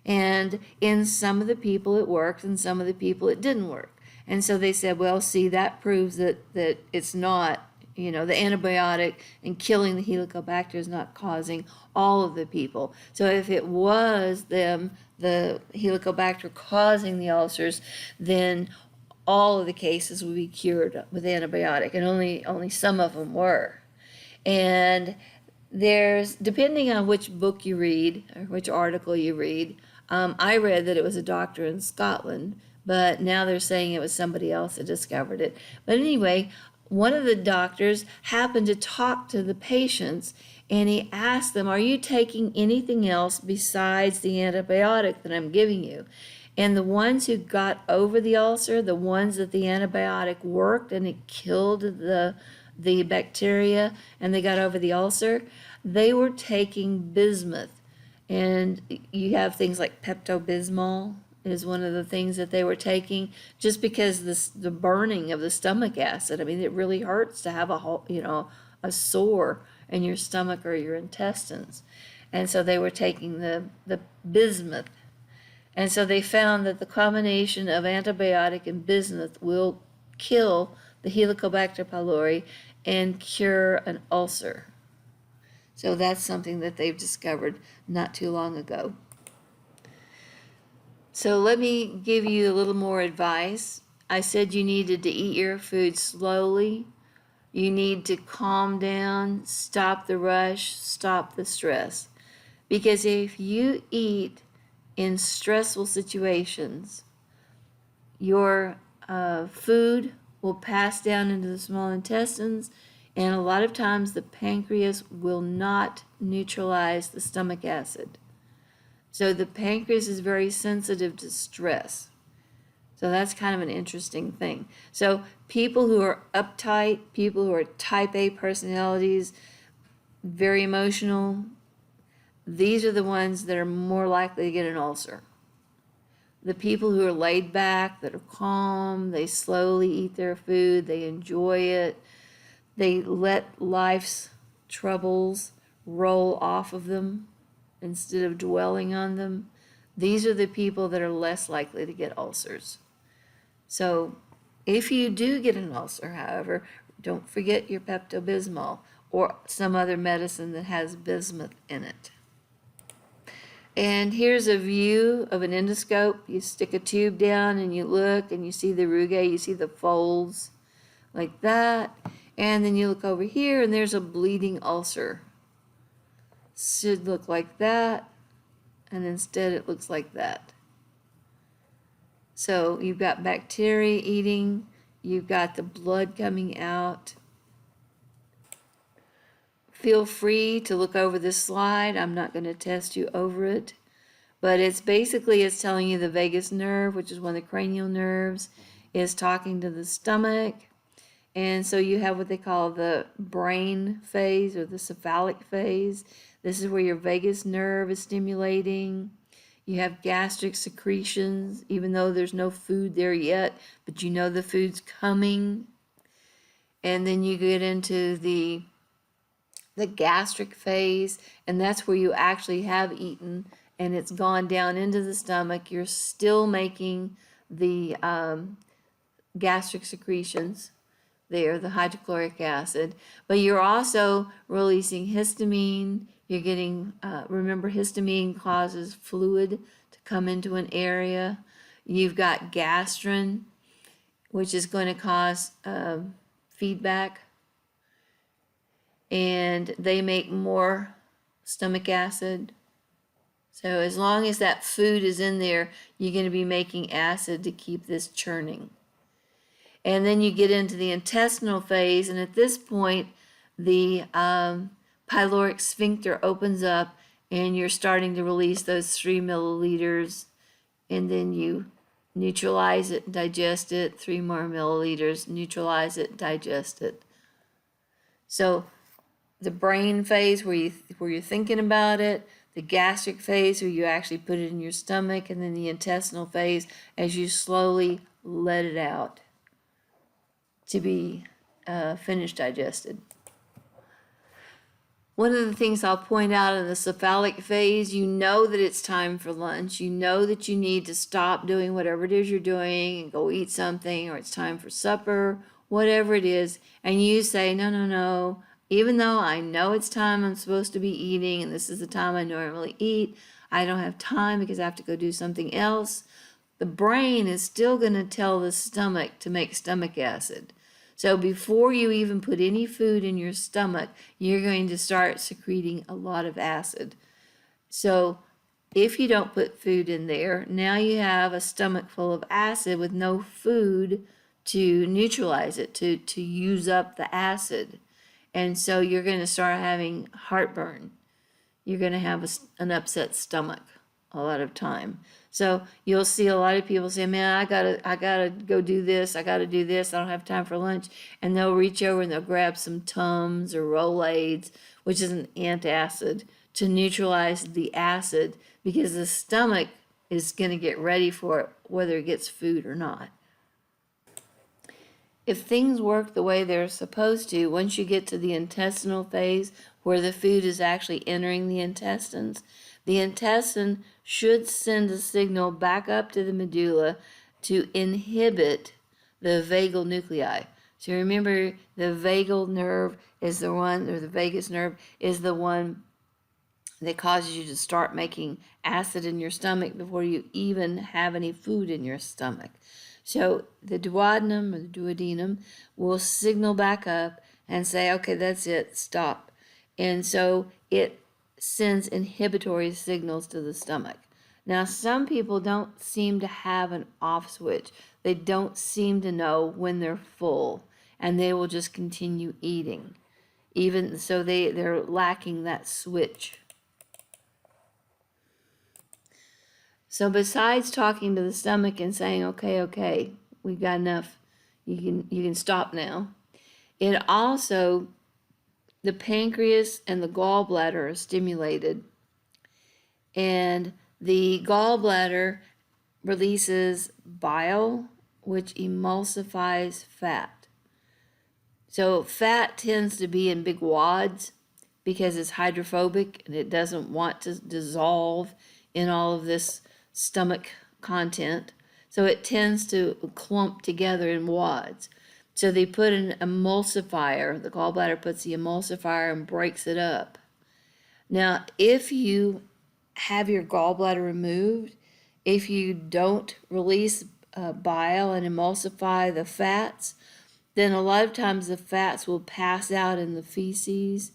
And in some of the people it worked, and some of the people it didn't work. And so they said, well, see, that proves that it's not, the antibiotic and killing the Helicobacter is not causing all of the people. So if it was the Helicobacter causing the ulcers, then all of the cases would be cured with antibiotic, and only some of them were. And depending on which book you read or which article you read, I read that it was a doctor in Scotland, but now they're saying it was somebody else that discovered it. But anyway, one of the doctors happened to talk to the patients, and he asked them, are you taking anything else besides the antibiotic that I'm giving you? And the ones who got over the ulcer, the ones that the antibiotic worked and it killed the bacteria and they got over the ulcer, they were taking bismuth. And you have things like Pepto-Bismol is one of the things that they were taking, just because the burning of the stomach acid. I mean, it really hurts to have a sore in your stomach or your intestines. And so they were taking the bismuth. And so they found that the combination of antibiotic and bismuth will kill the Helicobacter pylori and cure an ulcer. So that's something that they've discovered not too long ago. So let me give you a little more advice. I said you needed to eat your food slowly. You need to calm down, stop the rush, stop the stress. Because if you eat in stressful situations, your food will pass down into the small intestines, and a lot of times the pancreas will not neutralize the stomach acid. So the pancreas is very sensitive to stress. So that's kind of an interesting thing. So people who are uptight, people who are type A personalities, very emotional, these are the ones that are more likely to get an ulcer. The people who are laid back, that are calm, they slowly eat their food, they enjoy it, they let life's troubles roll off of them instead of dwelling on them. These are the people that are less likely to get ulcers. So if you do get an ulcer, however, don't forget your Pepto-Bismol or some other medicine that has bismuth in it. And here's a view of an endoscope. You stick a tube down and you look and you see the rugae, you see the folds like that. And then you look over here and there's a bleeding ulcer. Should look like that, and instead it looks like that. So you've got bacteria eating, you've got the blood coming out. Feel free to look over this slide. I'm not going to test you over it, but it's telling you the vagus nerve, which is one of the cranial nerves, is talking to the stomach, And so you have what they call the brain phase or the cephalic phase. This is where your vagus nerve is stimulating. You have gastric secretions, even though there's no food there yet, but you know the food's coming. And then you get into the gastric phase, and that's where you actually have eaten and it's gone down into the stomach. You're still making the gastric secretions there, the hydrochloric acid, but you're also releasing histamine. You're getting, remember, histamine causes fluid to come into an area. You've got gastrin, which is going to cause feedback, and they make more stomach acid. So as long as that food is in there, you're going to be making acid to keep this churning. And then you get into the intestinal phase, and at this point, the pyloric sphincter opens up, and you're starting to release those 3 milliliters, and then you neutralize it, digest it, 3 more milliliters, neutralize it, digest it. So the brain phase where you're thinking about it, the gastric phase where you actually put it in your stomach, and then the intestinal phase as you slowly let it out to be finished digested. One of the things I'll point out in the cephalic phase, you know that it's time for lunch. You know that you need to stop doing whatever it is you're doing and go eat something, or it's time for supper, whatever it is. And you say, no, no, no. Even though I know it's time I'm supposed to be eating, and this is the time I normally eat, I don't have time because I have to go do something else. The brain is still going to tell the stomach to make stomach acid. So before you even put any food in your stomach, you're going to start secreting a lot of acid. So if you don't put food in there, now you have a stomach full of acid with no food to neutralize it, to use up the acid. And so you're going to start having heartburn. You're going to have an upset stomach a lot of time. So you'll see a lot of people say, man, I gotta go do this. I gotta do this. I don't have time for lunch. And they'll reach over and they'll grab some Tums or Rolaids, which is an antacid, to neutralize the acid, because the stomach is going to get ready for it, whether it gets food or not. If things work the way they're supposed to, once you get to the intestinal phase where the food is actually entering the intestines, the intestine should send a signal back up to the medulla to inhibit the vagal nuclei. So remember, the vagal nerve is the one, or the vagus nerve is the one that causes you to start making acid in your stomach before you even have any food in your stomach. So the duodenum or the duodenum will signal back up and say, okay, that's it, stop. And so it sends inhibitory signals to the stomach. Now, some people don't seem to have an off switch. They don't seem to know when they're full, and they will just continue eating. Even so, they're lacking that switch. So besides talking to the stomach and saying, okay, we've got enough, you can stop now, it also, the pancreas and the gallbladder are stimulated, and the gallbladder releases bile, which emulsifies fat. So fat tends to be in big wads because it's hydrophobic and it doesn't want to dissolve in all of this stomach content. So it tends to clump together in wads. So they put an emulsifier, the gallbladder puts the emulsifier and breaks it up. Now, if you have your gallbladder removed, if you don't release bile and emulsify the fats, then a lot of times the fats will pass out in the feces,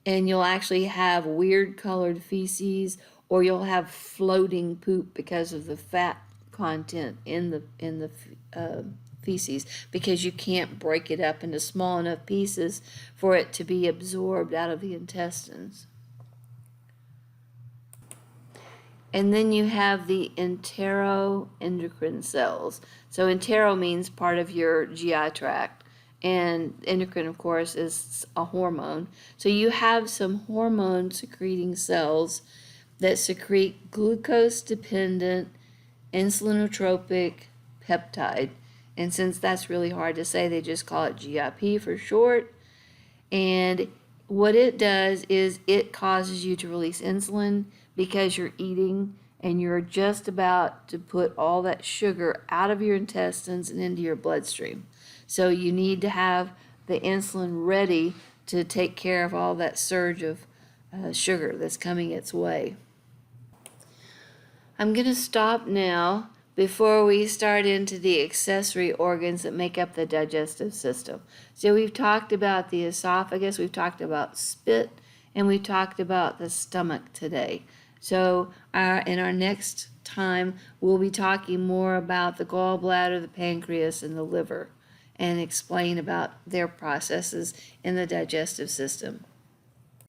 and you'll actually have weird colored feces, or you'll have floating poop because of the fat content in the feces, because you can't break it up into small enough pieces for it to be absorbed out of the intestines. And then you have the enteroendocrine cells. So entero means part of your GI tract, and endocrine, of course, is a hormone. So you have some hormone secreting cells that secrete glucose-dependent insulinotropic peptide. And since that's really hard to say, they just call it GIP for short. And what it does is it causes you to release insulin because you're eating and you're just about to put all that sugar out of your intestines and into your bloodstream. So you need to have the insulin ready to take care of all that surge of sugar that's coming its way. I'm going to stop now before we start into the accessory organs that make up the digestive system. So we've talked about the esophagus, we've talked about spit, and we've talked about the stomach today. So in our next time, we'll be talking more about the gallbladder, the pancreas, and the liver, and explain about their processes in the digestive system.